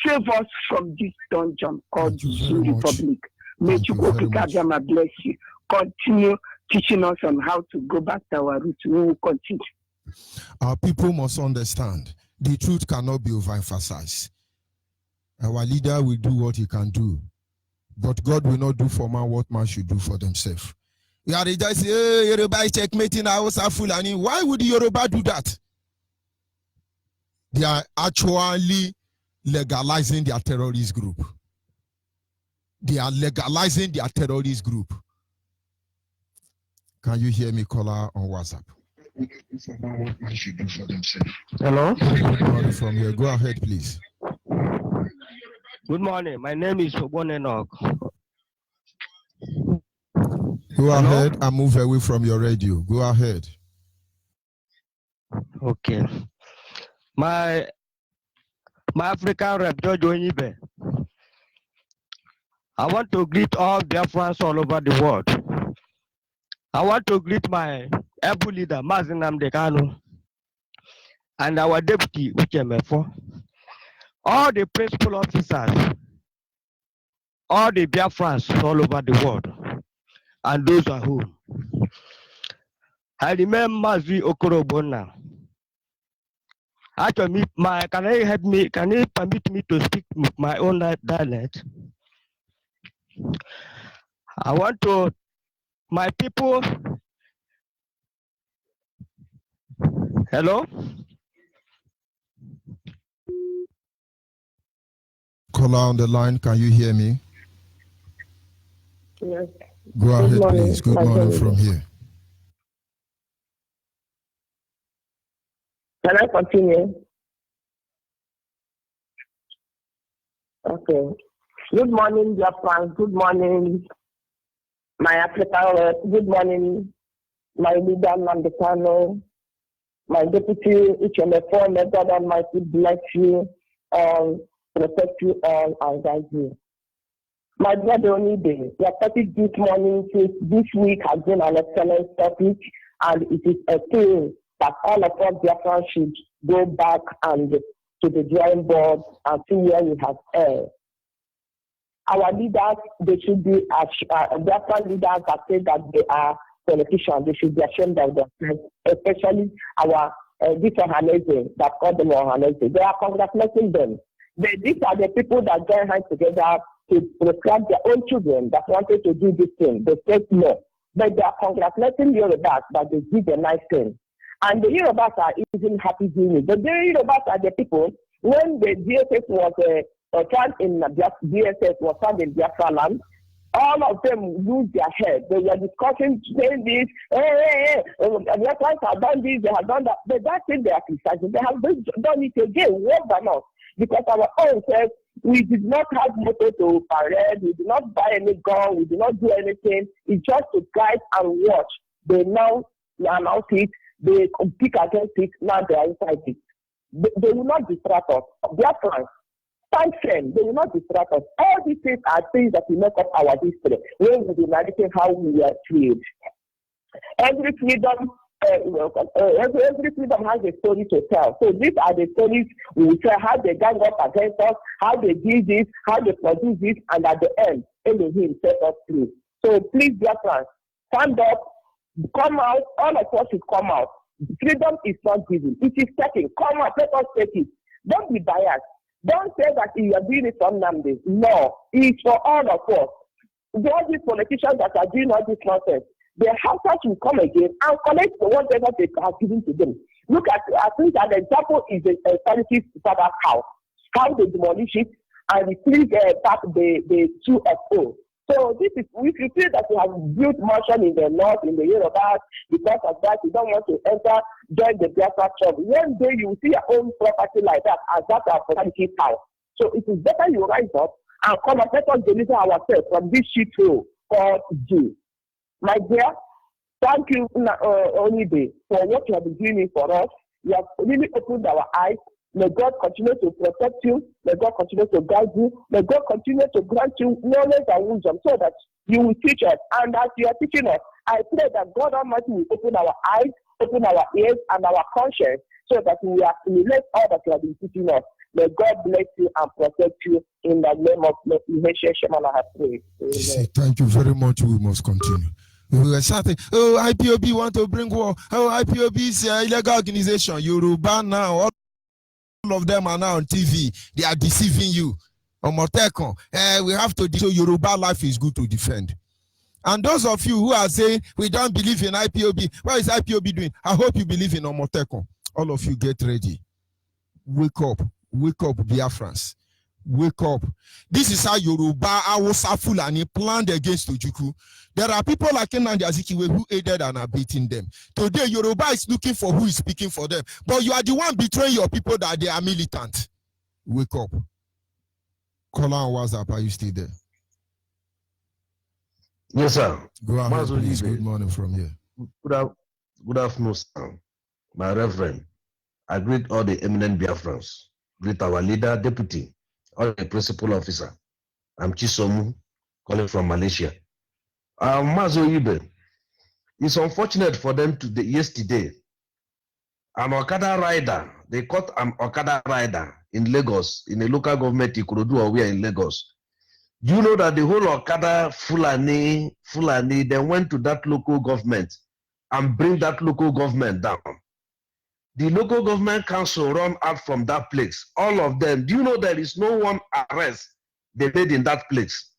save us from this dungeon called the Republic. May Chukwokika Abiyama bless you. Continue teaching us on how to go back to our roots. We will continue. Our people must understand the truth cannot be overemphasized. Our leader will do what he can do, but God will not do for man what man should do for themselves. We are just hey, Yoruba is checkmating Hausa Fulani. Why would the Yoruba do that? They are actually legalizing their terrorist group. They are legalizing their terrorist group. Can you hear me, caller, on WhatsApp? Hello? From here. Go ahead, please. Good morning. My name is Obon Enoch. Go ahead and move away from your radio. Go ahead. Okay. My African rep, George Onyibe. I want to greet all Biafrans all over the world. I want to greet my able leader, Mazi Nnamdi Kanu, and our deputy, Uchemefo, all the principal officers, all the Biafrans all over the world, and those at home. I remember Mazi Okorobona. Actually, can you permit me to speak with my own dialect? I want to, my people, hello? Caller on the line, can you hear me? Yes. Go Good ahead, morning, please. Good my morning colleague. from here. Can I continue? Okay. Good morning, dear friends. Good morning, my African. Good morning, my leader, Mandekano, my deputy, each and every one. May God Almighty bless you all, protect you all, and guide you. My brother Onyibe, your topic this morning, this week has been an excellent topic, and it is a thing that all of us Biafra should go back and to the drawing board and see where we have erred. Our leaders, they should be, Biafra leaders that say that they are politicians, they should be ashamed of themselves, especially our this Ohanese that call them Ohanese. They are congratulating them. These are the people that join hands together to prescribe their own children that wanted to do this thing. They said no. But they are congratulating Yorubas that they did a nice thing. And the Yorubas are even happy doing it. The Yorubas are the people, when the DSS was found in DSS was found in Biafra land, all of them lose their head. They were discussing, saying this, Biafrans have done this, they have done that. But that's it, they are criticizing. They have done it again, worse than us. Because our own says, we did not have motor to parade, we did not buy any gun, we did not do anything. It's just to guide and watch. They now announce it, they compete against it, now they are inside it. They will not distract us. Their plans, stand firm, they will not distract us. All these things are things that will make up our history, when we be narrating how we were freed. Every freedom has a story to tell. So these are the stories we will tell, how they gang up against us, how they did this, how they produce this, and at the end, Elohim set us free. So please, dear friends, stand up, come out, all of us should come out. Freedom is not given, it is taken. Come out, let us take it. Don't be biased. Don't say that you are doing it on Monday. No, it's for all of us. All these politicians that are doing all this nonsense, their houses will come again and collect whatever they have given to them. Look at, I think an example is a charity father's house, how they demolish it and retrieve back the 2FO. So this is, if you feel that you have built mansion in the north, in the Yorubas, because of that, you don't want to enter, join the Biafra trouble. One day you will see your own property like that as that of charity house. So it is better you rise up and come and let us deliver ourselves from this shit hole called jail. My dear, thank you, Onyibe, for what you have been doing for us. You have really opened our eyes. May God continue to protect you. May God continue to guide you. May God continue to grant you knowledge and wisdom so that you will teach us. And as you are teaching us, I pray that God Almighty will open our eyes, open our ears and our conscience so that we will assimilate all that you have been teaching us. May God bless you and protect you in the name of Yeshua Shemana, I pray. Amen. Thank you very much. We must continue. We were shouting, oh, IPOB want to bring war. Oh, IPOB is an illegal organization. Yoruba now, all of them are now on TV. They are deceiving you. Omoteko, we have to, so Yoruba life is good to defend. And those of you who are saying, we don't believe in IPOB, what is IPOB doing? I hope you believe in Omoteko. All of you get ready. Wake up, Biafrans. Wake up. This is how Yoruba, Hausa, Fulani planned against Ojukwu. There are people like Nnamdi Azikiwe who aided and are beating them. Today, Yoruba is looking for who is speaking for them. But you are the one betraying your people that they are militant. Wake up. Call on WhatsApp. Are you still there? Yes, sir. Go ahead, please. Good morning from here. Good afternoon, sir. My reverend. I greet all the eminent Biafrans. Greet our leader, deputy, or the principal officer. I'm Chisomu, calling from Malaysia. Onyibe, it's unfortunate for them yesterday. An Okada rider, they caught an Okada rider in Lagos, in a local government, Ikorodu, or we are in Lagos. Do you know that the whole Okada Fulani, then went to that local government and bring that local government down. The local government council run out from that place. All of them. Do you know there is no one arrest they made in that place?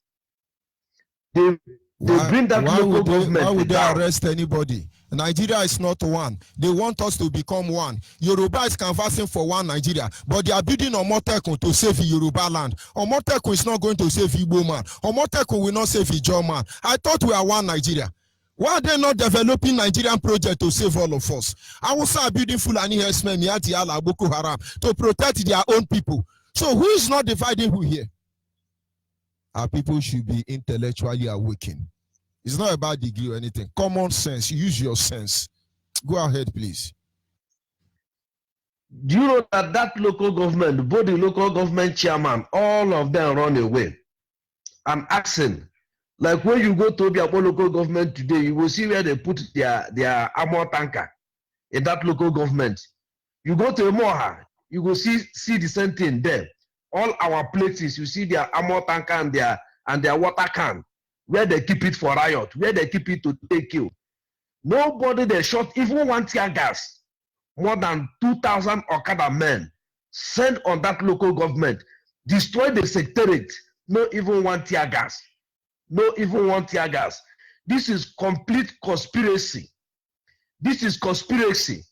They bring that local government Why would they down. arrest anybody? Nigeria is not one. They want us to become one. Yoruba is canvassing for one Nigeria, but they are building Omotekun to save Yoruba land. Omotekun is not going to save Igbo man. Omotekun will not save Ijaw man. I thought we are one Nigeria. Why are they not developing Nigerian project to save all of us? I was building Fulani herdsmen, Miati Allah, Boko Haram, to protect their own people. So who is not dividing who here? Our people should be intellectually awakened. It's not about degree or anything. Common sense. Use your sense. Go ahead, please. Do you know that that local government, both the local government chairman, all of them run away? I'm asking, like when you go to the local government today, you will see where they put their armor tanker in that local government. You go to Emoha, you will see the same thing there. All our places, you see their armor tanker and their water can, where they keep it for riot, where they keep it to take you. Nobody they shot even one tear gas. More than 2,000 Okada men sent on that local government, destroy the secretariat. No even one tear gas. No even one tear gas. This is complete conspiracy. This is conspiracy.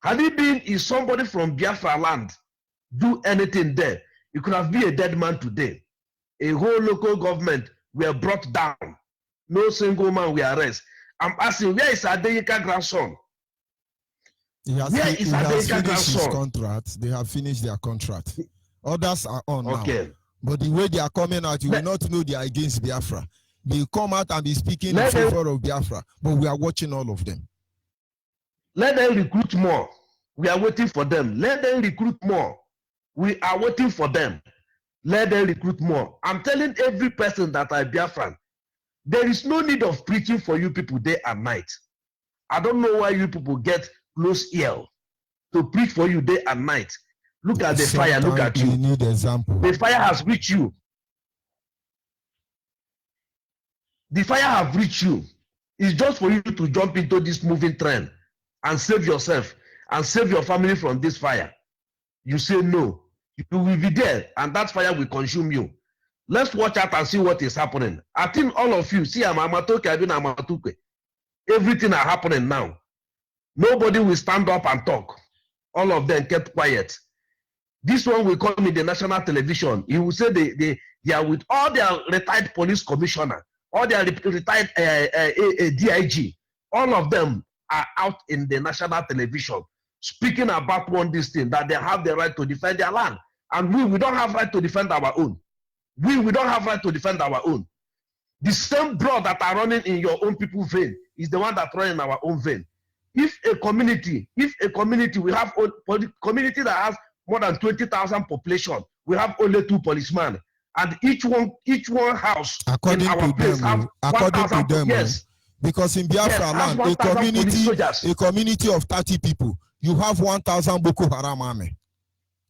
Had it been if somebody from Biafra land do anything there, you could have been a dead man today. A whole local government were brought down. No single man will arrest. I'm asking, where is Adeyinka grandson? He has finished his contract. They have finished their contract. Others are on now. But the way they are coming out, you will not know they are against Biafra. They come out and be speaking in favor of Biafra. But we are watching all of them. Let them recruit more. We are waiting for them. Let them recruit more. We are waiting for them. Let them recruit more. I'm telling every person that I Biafran, there is no need of preaching for you people day and night. I don't know why you people get close ear to preach for you day and night. Look at the fire, look at you. Need example. The fire has reached you. The fire has reached you. It's just for you to jump into this moving train and save yourself and save your family from this fire. You say no. You will be there and that fire will consume you. Let's watch out and see what is happening. I think all of you, see, I'm Amatoke, I've been Amatoke. Everything are happening now. Nobody will stand up and talk. All of them kept quiet. This one will come in the national television. He will say they are with all their retired police commissioner, all their retired DIG. All of them are out in the national television speaking about this thing, that they have the right to defend their land. And we don't have right to defend our own. We don't have right to defend our own. The same blood that are running in your own people's vein is the one that runs in our own vein. If a community, we have a community that has more than 20,000 population, we have only 2 policemen, and each one house according in our place have 1,000. Yes, because in Biafra land, a community of 30 people, you have 1,000 Boko Haram army.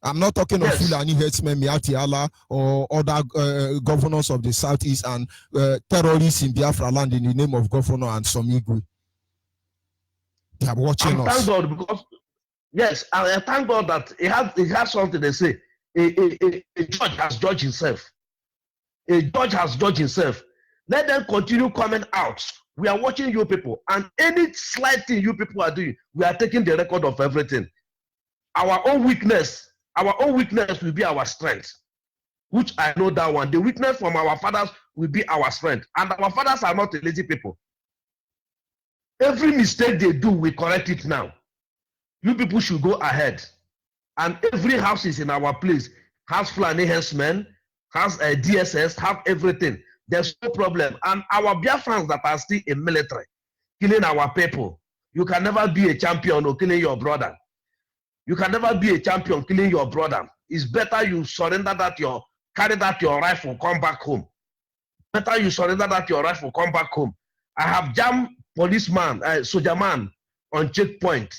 I'm not talking of Fulani herdsmen, Miati Allah, or other governors of the southeast and terrorists in Biafra land in the name of governor and some Igwe. They are watching us. Thank God, because yes, I thank God that it has something to say. A judge has judged himself. A judge has judged himself. Let them continue coming out. We are watching you people, and any slight thing you people are doing, we are taking the record of everything. Our own weakness will be our strength, which I know that one. The weakness from our fathers will be our strength, and our fathers are not lazy people. Every mistake they do, we correct it now. You people should go ahead, and every house is in our place. Has Fulani herdsmen, has a DSS, have everything. There's no problem. And our Biafrans that are still in military, killing our people. You can never be a champion or killing your brother. You can never be a champion killing your brother. It's better you surrender carry that your rifle, come back home. Better you surrender that your rifle, come back home. I have jammed policeman, soldier man on checkpoint.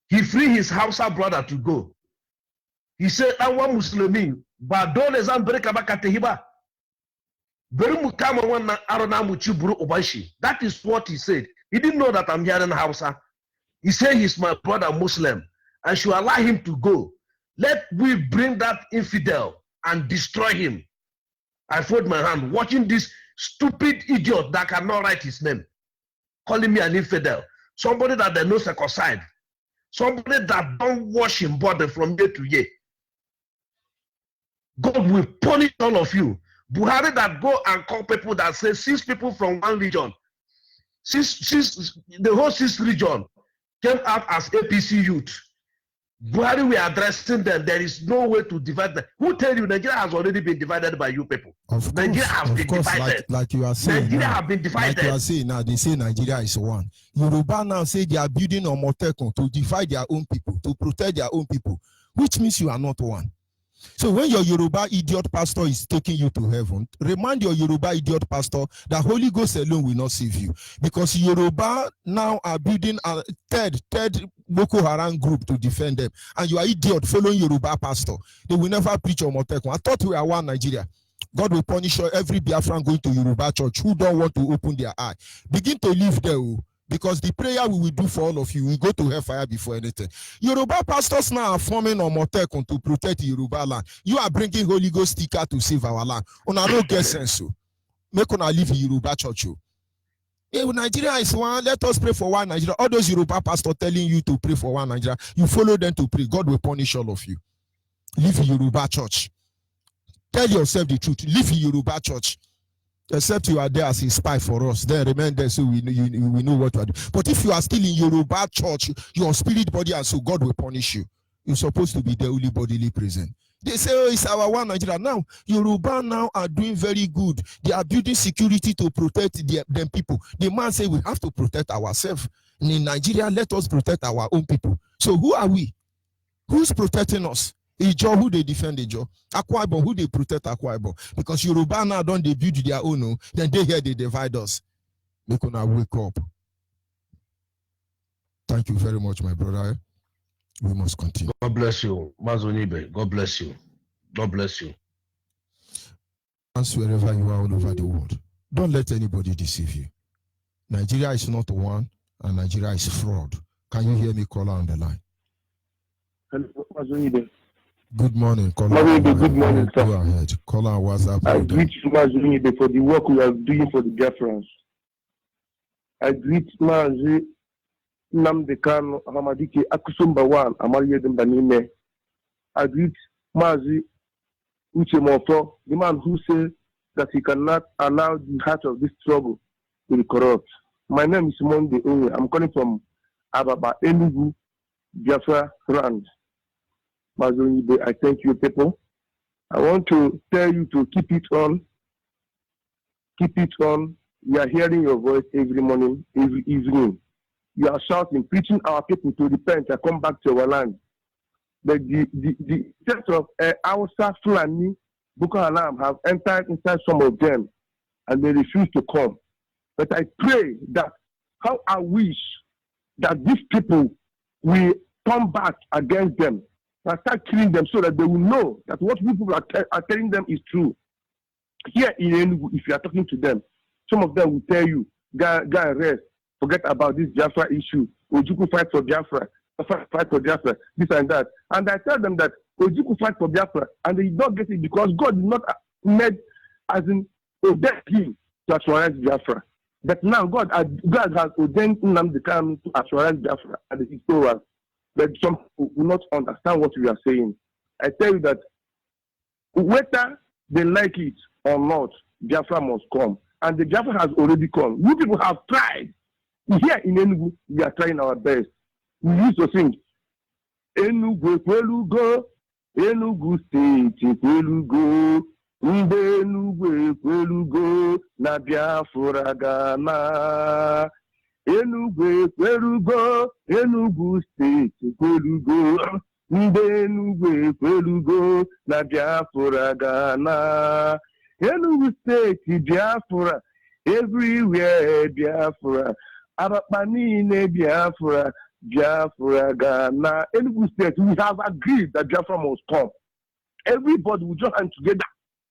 He freed his Hausa brother to go. He said, I want Muslimi, but don't let them break about Katehiba. That is what he said. He didn't know that I'm hearing Hausa. He said he's my brother Muslim and should allow him to go. Let we bring that infidel and destroy him. I fold my hand watching this stupid idiot that cannot write his name, calling me an infidel, somebody that they know circumcised, somebody that don't wash him body from year to year. God will punish all of you. Buhari that go and call people that say 6 people from one region, the whole 6 region came out as APC youth. Buhari, we are addressing them. There is no way to divide them. Who tell you Nigeria has already been divided by you people? Nigeria has been divided. Like you are saying Nigeria now, have been divided. like you are saying now, they say Nigeria is one. Yoruba now say they are building on Motekun to divide their own people, to protect their own people, which means you are not one. So when your Yoruba idiot pastor is taking you to heaven, remind your Yoruba idiot pastor that Holy Ghost alone will not save you. Because Yoruba now are building a third Boko Haram group to defend them. And you are idiot following Yoruba pastor. They will never preach on Motekun. I thought we are one Nigeria. God will punish every Biafran going to Yoruba church who don't want to open their eye. Begin to live there. Because the prayer we will do for all of you, we go to hellfire before anything. Yoruba pastors now are forming on Motekun to protect Yoruba land. You are bringing Holy Ghost sticker to save our land. Una no get sense. Make una live in Yoruba church. Hey, Nigeria is one. Let us pray for one Nigeria. All those Yoruba pastors telling you to pray for one Nigeria, you follow them to pray. God will punish all of you. Live in Yoruba church. Tell yourself the truth. Live in Yoruba church. Except you are there as a spy for us, then remain there so we know what to do. But if you are still in Yoruba church, your spirit, body, and soul, God will punish you. You're supposed to be the only bodily present. They say, oh, it's our one Nigeria. Now, Yoruba now are doing very good. They are building security to protect them people. The man say we have to protect ourselves. And in Nigeria, let us protect our own people. So who are we? Who's protecting us? Ijo, who they defend Ijo? Akwa Ibom, who they protect Akwa Ibom? Because Yoruba now don't they build their own, then they here they divide us. Make una wake up. Thank you very much, my brother. We must continue. God bless you, Onyibe. God bless you. God bless you. And wherever you are all over the world, don't let anybody deceive you. Nigeria is not one, and Nigeria is fraud. Can you hear me, caller on the line? Hello, good morning, caller. Good morning, sir. Go ahead. Caller on WhatsApp. I greet Mazunibe for the work we are doing for the Biafrans. I greet Mazi Namdekan Hamadike Akusumba 1 Amariye Dembanime. I greet Mazi Uchemoto, the man who says that he cannot allow the heart of this struggle to be corrupt. My name is Monde Owe. I'm calling from Ababa, Enugu, Biafra land. Mazunibe, I thank you, people. I want to tell you to keep it on. Keep it on. We are hearing your voice every morning, every evening. You are shouting, preaching our people to repent and come back to our land. But the set of Hausa Fulani, Boko Haram have entered inside some of them and they refuse to come. But I pray that how I wish that these people will turn back against them and start killing them so that they will know that what people are telling them is true. Here in Enugu, if you are talking to them, some of them will tell you, go and rest, forget about this Biafra issue. Ojukwu fight for Biafra, fight for Biafra, this and that. And I tell them that Ojukwu fight for Biafra, and they don't get it because God did not made as in ordained him to actualize Biafra. But now God has ordained Nnamdi Kanu to actualize Biafra, and it is so. But some people will not understand what we are saying. I tell you that whether they like it or not, Biafra must come. And the Biafra has already come. You people have tried. Here in Enugu, we are trying our best. We used to sing, Enugu Ekwelugo, Enugu State Ekwelugo, Nde Enugu Ekwelugo, na Biafra Gana. Enugu Ekwelugo, Enugu State Ekwelugo, Nde Enugu Ekwelugo, na Biafra Gana. Enugu State Biafra, everywhere Biafra, Abapanine Biafra, Biafra Ghana. Enugu State, we have agreed that Biafra must come. Everybody will join hands together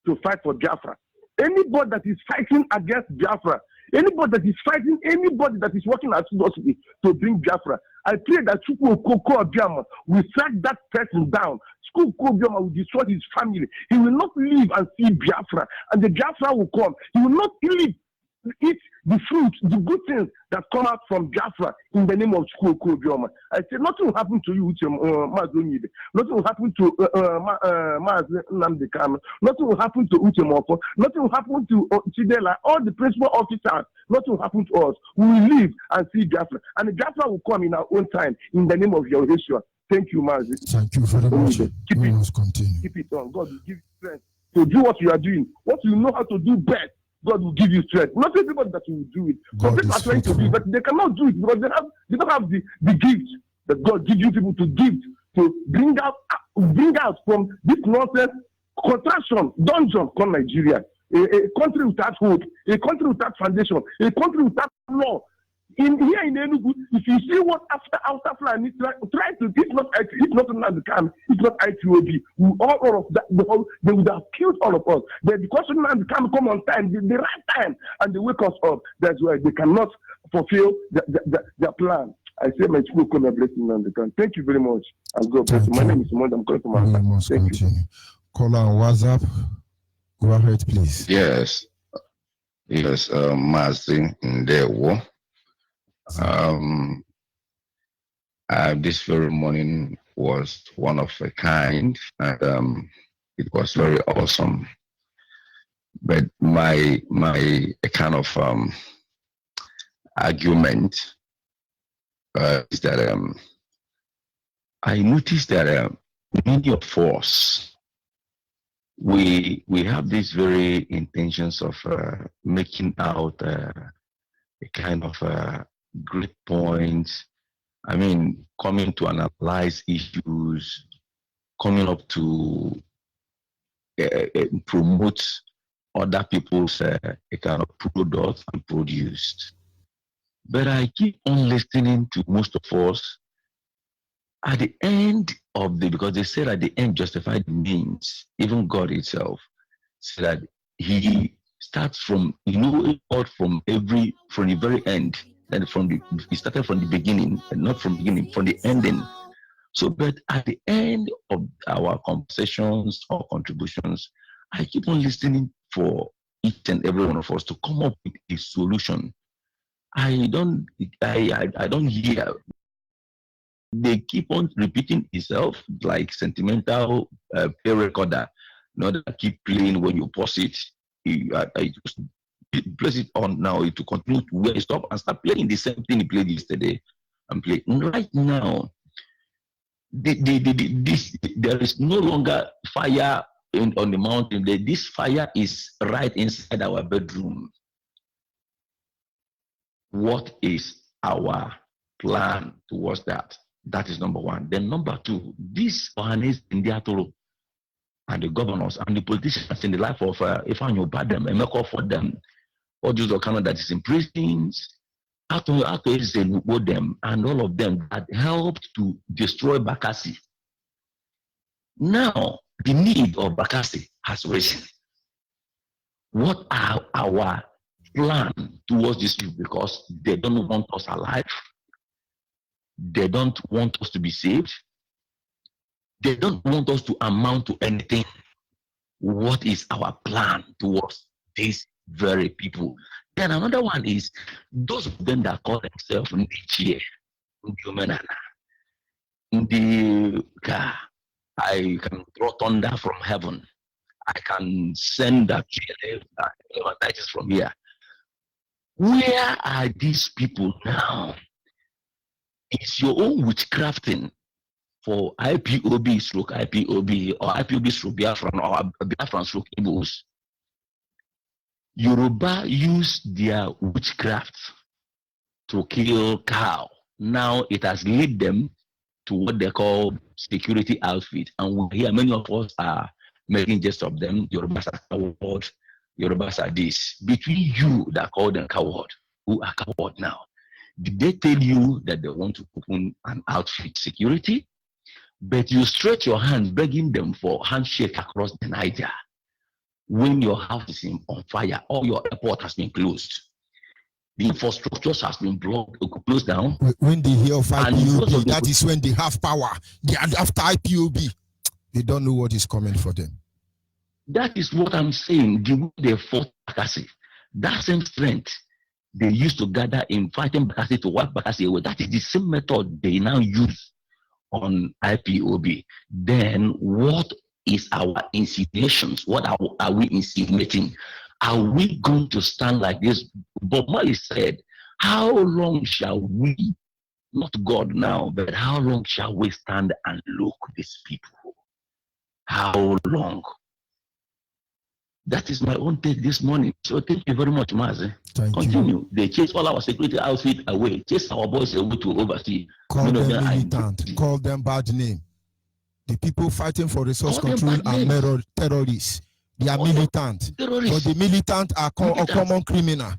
to fight for Biafra. Anybody that is fighting against Biafra, Anybody that is fighting, anybody that is working assiduously to bring Biafra, I pray that Chukwu Okoko Obiama will track that person down. Chukwu Okoko Obiama will destroy his family. He will not live and see Biafra, and the Biafra will come. He will not live, eat the fruit, the good things that come out from Biafra in the name of Chukwu Okoko Obiama. I say nothing will happen to you with Onyibe. Nothing will happen to Nnamdi Kanu. Nothing will happen to Uche Moko. Nothing will happen to Chidela. All the principal officers. Nothing will happen to us. We will live and see Biafra, and the Biafra will come in our own time in the name of Yeshua. Thank you, Mazi. Thank you very much. Keep it on. God will give you strength to do what you are doing. What you know how to do best, God will give you strength. Not everybody that will do it. Some people are trying to do it, but they cannot do it because they don't have the gift that God gives you people to give to bring out from this nonsense contraction dungeon called Nigeria. A country without hope, a country without foundation, a country without law. Here in Enugu, if you see what after Fulani try to, it's not Nnamdi, it's not IPOB. All of that, they would have killed all of us. But because Nnamdi come on time, the right time, and they wake us up, that's why they cannot fulfill their plan. I say my school come and bless Nnamdi. Thank you very much. And God bless you. My name is Simon. I'm calling from Nnamdi. Thank you. Caller on WhatsApp. Go ahead, please. Yes, Mazi Ndewo. This very morning was one of a kind, and it was very awesome. But my kind of argument is that I noticed that many of us we have these very intentions of making out a kind of great points. I mean, coming to analyze issues, coming up to promote other people's kind of products and produced. But I keep on listening to most of us at the end of because they said at the end justified means, even God itself said that he starts from, God from the very end. And he started from the beginning, and not from the beginning, from the ending. So, but at the end of our conversations or contributions, I keep on listening for each and every one of us to come up with a solution. I don't hear. They keep on repeating itself like sentimental play recorder. That keep playing when you pause it. I just place it on now to continue to where it stop and start playing the same thing he played yesterday and play. Right now, there is no longer fire on the mountain. This fire is right inside our bedroom. What is our plan towards that? That is number one. Then number two, this Ohanes in the Atolo and the governors and the politicians in the life of Ifanyo Badem and make up for them. All those of Canada that is in prisons, them, and all of them that helped to destroy Bakassi. Now, the need of Bakassi has risen. What are our plan towards this youth? Because they don't want us alive. They don't want us to be saved. They don't want us to amount to anything. What is our plan towards this very people? Then another one is those of them that call themselves Nichie, I can throw thunder from heaven. I can send that from here. Where are these people now? It's your own witchcrafting for IPOB stroke IPOB or IPOB stroke Biafran or Biafran stroke Igbos. Yoruba use their witchcraft to kill cow. Now it has led them to what they call security outfit. And we hear many of us are making jest of them. Yorubas are coward. Yorubas are this. Between you that call them coward, who are coward now, did they tell you that they want to open an outfit security? But you stretch your hand begging them for handshake across the Niger. When your house is on fire or your airport has been closed, The infrastructures has been blocked, closed down. When they hear of And because IPOB, of the- that is when they have power. They are after IPOB. They don't know what is coming for them. That is what I'm saying. The way they fought Bakassi, that same strength they used to gather in fighting Bakassi to wipe Bakassi away, that is the same method they now use on IPOB. Then what is our insinuations? What are we insinuating? Are we going to stand like this? Bob Marley said, how long shall we, not God now, but how long shall we stand and look these people? How long? That is my own take this morning. So thank you very much, Mazi. Continue. They chase all our security outfit away, chase our boys away to overseas. Call them militant, call them bad name. The people fighting for resource control are terrorists. They are militant. But the militant are a common criminal.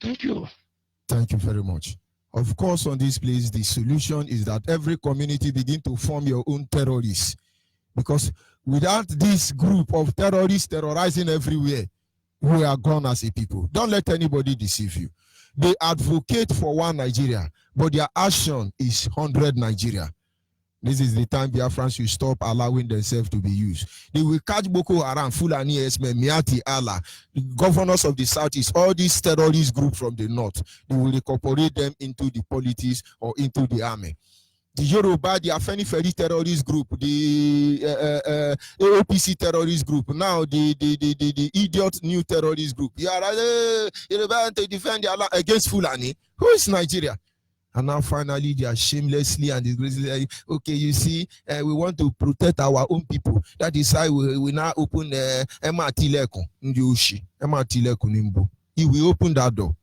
Thank you. Thank you very much. Of course, on this place, the solution is that every community begin to form your own terrorists. Because without this group of terrorists terrorizing everywhere, we are gone as a people. Don't let anybody deceive you. They advocate for one Nigeria, but their action is 100 Nigeria. This is the time Biafrans should stop allowing themselves to be used. They will catch Boko Haram, Fulani, Esme, Miati, Allah, the governors of the Southeast, all these terrorist groups from the North. They will incorporate them into the politics or into the army. The Yoruba, the Afeni Feri terrorist group, the AOPC terrorist group, now the idiot new terrorist group. You are to defend Allah against Fulani. Who is Nigeria? And now finally they are shamelessly and disgracefully, okay, you see, we want to protect our own people. That is why we now open MRT Nimbo. He will open that door.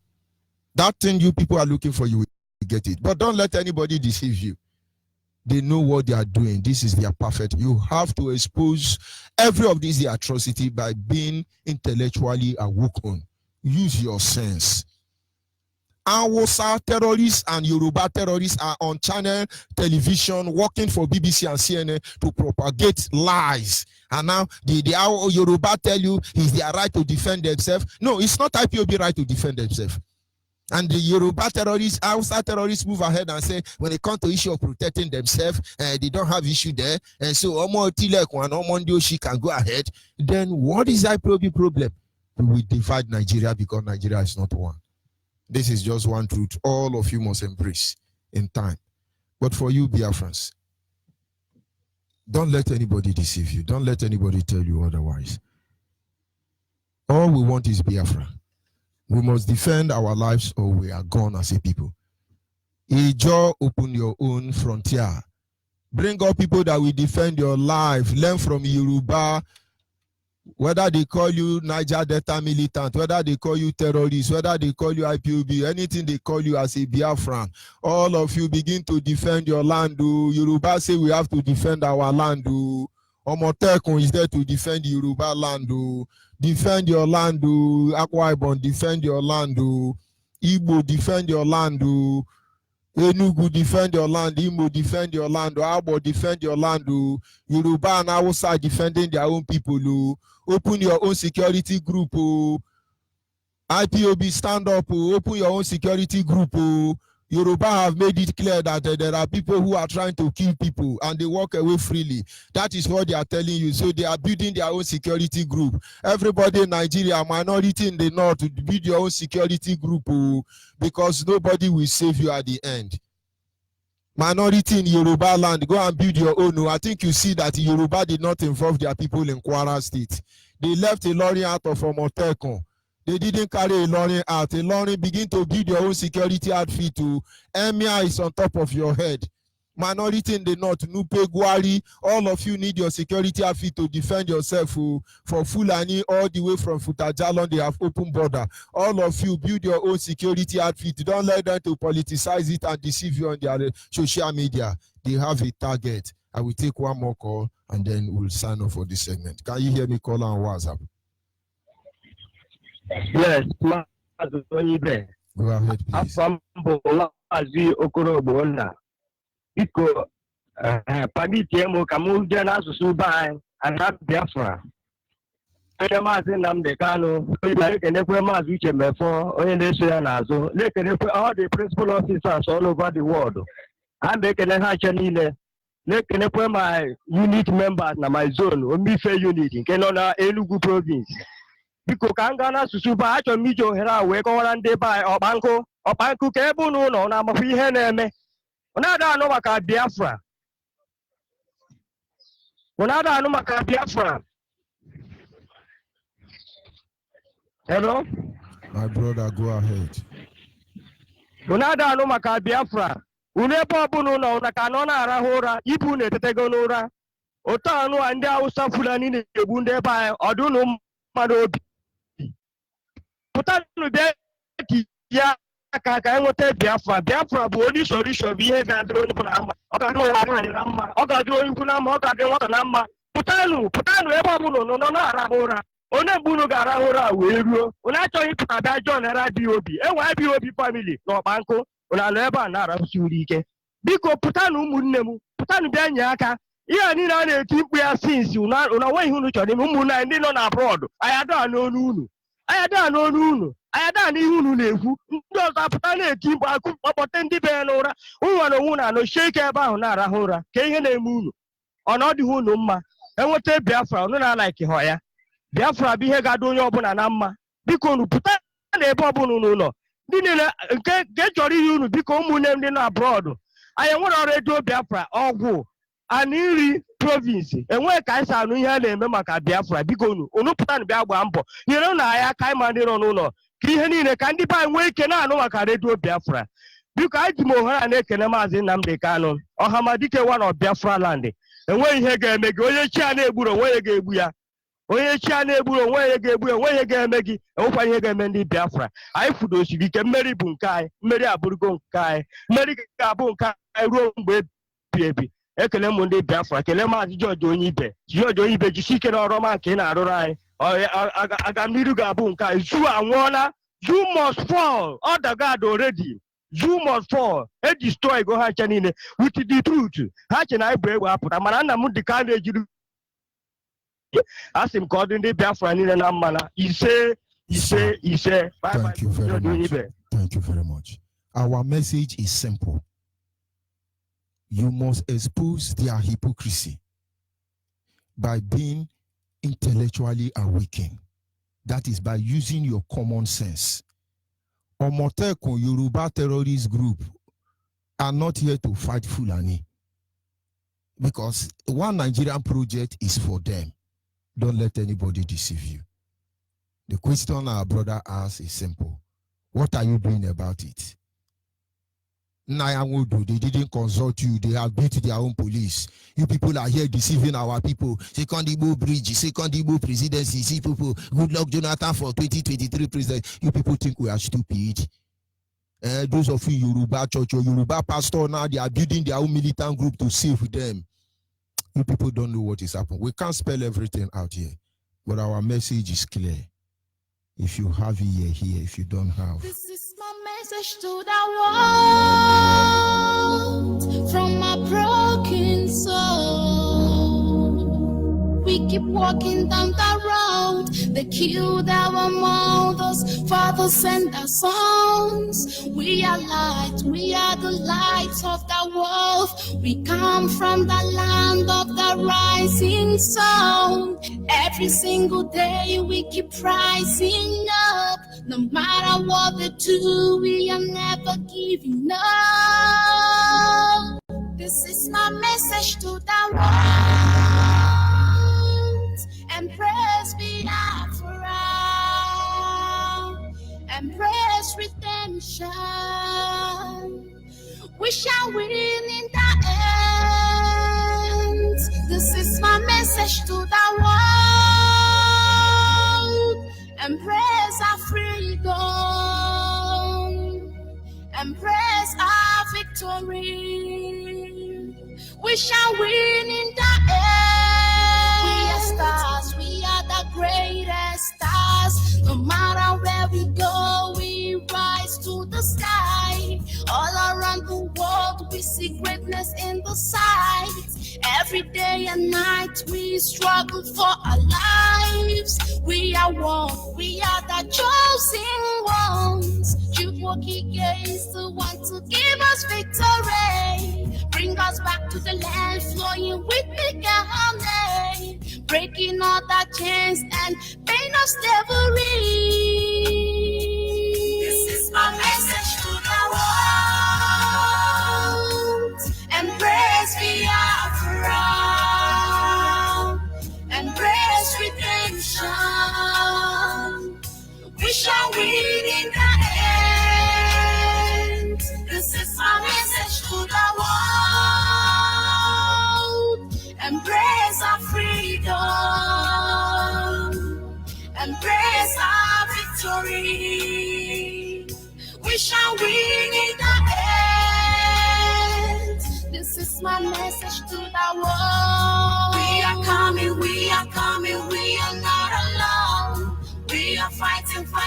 That thing you people are looking for, you will get it. But don't let anybody deceive you. They know what they are doing. This is their perfect. You have to expose every of these atrocity by being intellectually awoken. Use your sense. Hausa terrorists and Yoruba terrorists are on channel television working for BBC and CNN to propagate lies. And now the Yoruba tell you it's their right to defend themselves. No, it's not IPOB right to defend themselves. And the Yoruba terrorists, Hausa terrorists move ahead and say when it comes to issue of protecting themselves, they don't have issue there. And so Omo Tilek and Omo Ndioshi can go ahead. Then what is IPOB problem? We divide Nigeria because Nigeria is not one. This is just one truth all of you must embrace in time. But for you, Biafrans, don't let anybody deceive you. Don't let anybody tell you otherwise. All we want is Biafra. We must defend our lives or we are gone as a people. Ijo, open your own frontier. Bring up people that will defend your life. Learn from Yoruba. Whether they call you Niger Delta militant, whether they call you terrorist, whether they call you IPOB, anything they call you as a Biafran, all of you begin to defend your land. Yoruba say we have to defend our land. Omotekun is there to defend Yoruba land. Defend your land. Akwa Ibom, defend your land. Igbo, defend your land. Enugu, defend your land. Imo, defend your land. Abo, defend your land. Yoruba and Hausa defending their own people. Open your own security group. IPOB, stand up. Open your own security group. Yoruba have made it clear that there are people who are trying to kill people and they walk away freely. That is what they are telling you. So they are building their own security group. Everybody in Nigeria, minority in the north, to build your own security group because nobody will save you at the end. Minority in Yoruba land, go and build your own. I think you see that Yoruba did not involve their people in Kwara State. They left Ilorin out of Omotekun. They didn't carry Ilorin out. Ilorin begin to build your own security outfit too. Emir is on top of your head. Minority in the north, Nupe, Gwari, all of you need your security outfit to defend yourself. For Fulani, all the way from Futajalon, they have open border. All of you build your own security outfit. Don't let them to politicize it and deceive you on their social media. They have a target. I will take one more call and then we'll sign off for this segment. Can you hear me call on WhatsApp? Yes, Onyibe. Go ahead, please. Biko, permit him to come down as Subai and not Biafra. onye maazị Nnamdi Kanu, na-ekenekwe maazị Uche Mefo, onye na-eso ya n'azụ, na-ekenekwe all the principal officers all over the world. A na-ekene ha nche niile, na-ekenekwe my unit members na my zone, Omife unit nke nọ na Enugu province. Biko ka m gaa n'asụsụ ba, achọrọ m iji ohere a wee kọwara ndị be anyị ọkpankụ ka ebe unu ụlọ na-amakwa ihe na-eme. Ụnada anụ maka Biafra. Ụnada anụ maka Biafra. Hello? My brother, go ahead. Ụnada anụ maka Biafra. Unu ebe ọbụla ụlọ ụna ka nọ na-arahụ ụra, ibu na-etetego n'ụra. Otu anụ a ndị Hausa Fulani na-egbu ndị ebe anyị ọdụnụ mmadụ obi. Pụtanụ bịa ya aka ka enweta Biafra. Biafra bụ onye solution bụ ihe ga-adịrị onye na mma. Ọ ga-adịrị onye nwaanyị na mma. Ọ ga-adịrị onye ukwu na mma. Ọ ga-adịrị nwata na mma. Pụtanụ ebe ọbụla ụnụ nọ na-arahụ ụra. Onye mgbe unu ga-arahụ ụra wee ruo. Unu achọghị ịpụta bịa John era BOB. Enwe BOB family na ọkpankụ. Unu anọ ebe a na-arahụsi uru ike. Biko pụtanụ ụmụnne m. Pụtanụ bịa nye aka. Ihe niile a na-eti mkpu ya sinsi unu nweghị unu chọrọ ime ụmụnne anyị ndị nọ na abroad. Anyị ada n'onu unu. Anyị ada n'onu unu. Anyị ada n'ihe unu na-ekwu. Ndị ọzọ apụta na-eti mkpu akụ kpọkpọte ndị be ya n'ụra. Ụnwa na onwu na-anọchie ike ebe ahụ na-arahụ ụra. Ka ihe na-eme unu. Ọnọdụ unu mma. Enweta Biafra unu na-alaiki họ ya. Biafra bụ ihe ga-adị onye ọbụla na mma. Biko unu pụta na ebe ọbụla unu nọ. Ndị niile nke chọrọ ihe unu biko ụmụnne m ndị nọ abroad. Anyị nwere redio Biafra ọgwụ anyị nri province enweghị ka anyị si anụ ihe a na-eme maka Biafra. Biko unu pụta na bịa gbaa mbọ nyere na anyị aka anyị ma ndị nọ n'ụlọ ka ihe niile ka ndị be anyị nwee ike na-anụ maka redio Biafra. Biko anyị ji m ohere a na-ekene maazị Nnamdi Kanu Ọhamadike one of Biafra land. Enweghị ihe ga-eme gị onye chi a na-egburu onwe ya ga-egbu ya. Onye chi a na-egburu onwe ya ga-egbu ya onwe ihe ga-eme gị enwekwa ihe ga-eme ndị Biafra. Anyị kwudosiri ike mmeri bụ nke anyị, mmeri abụrụgo nke anyị, mmeri ga-abụ nke anyị ruo mgbe ebi ebi. Ekele m ndị Biafra, kelee maazị George Onyibe jisi ike n'ọrụ ọma nke ị na-arụrụ anyị. Agamniru ga-abụ nke anyị. Zoo anwụọla. Zoo must fall. All the God already. Zoo must fall. E destroy go ha nche niile with the truth. Ha che na ịbụ egbe apụta mana Nnamdi Kanu ejiri asị m ka ọ dị ndị Biafra niile na mmana ise. Thank you very much. Thank you very much. Our message is simple. You must expose their hypocrisy by being intellectually awakened. That is by using your common sense. Omotekun Yoruba terrorist group are not here to fight Fulani because one Nigerian project is for them. Don't let anybody deceive you. The question our brother asks is simple. What are you doing about it? They didn't consult you. They have beat their own police. You people are here deceiving our people. Second Igbo bridge, second Igbo presidency. See people, good luck Jonathan for 2023 president. You people think we are stupid. Those of you Yoruba church or Yoruba pastor now, they are building their own militant group to save them. You people don't know what is happening. We can't spell everything out here, but our message is clear. If you have it here. If you don't have. This is my message to the world from my broken soul. We keep walking down the road. They killed our mothers, fathers, and our sons. We are light. We are the lights of the world. We come from the land of the rising sun. Every single day we keep rising up. No matter what they do, we are never giving up. This is my message to the world. Embrace Biafra. Embrace redemption. We shall win in the end. This is my message to the world. Embrace our freedom. Embrace our victory. We shall win in the end. We are stars. We are the greatest stars. No matter where we go, we rise to the sky. All around the world, we see greatness in the sight. Every day and night we struggle for our lives. We are one, we are the chosen ones. HYPOCRISY is the one to give us victory. Bring us back to the land flowing with milk and honey. Breaking all the chains and pain of slavery. This is my message to the world. Embrace Biafra. Embrace redemption. We shall win in the end. This is my message to the world. Embrace our freedom. Embrace our victory. We shall win in the end. This is my message to the world. We are coming, we are coming, we are not alone. We are fighting, fighting.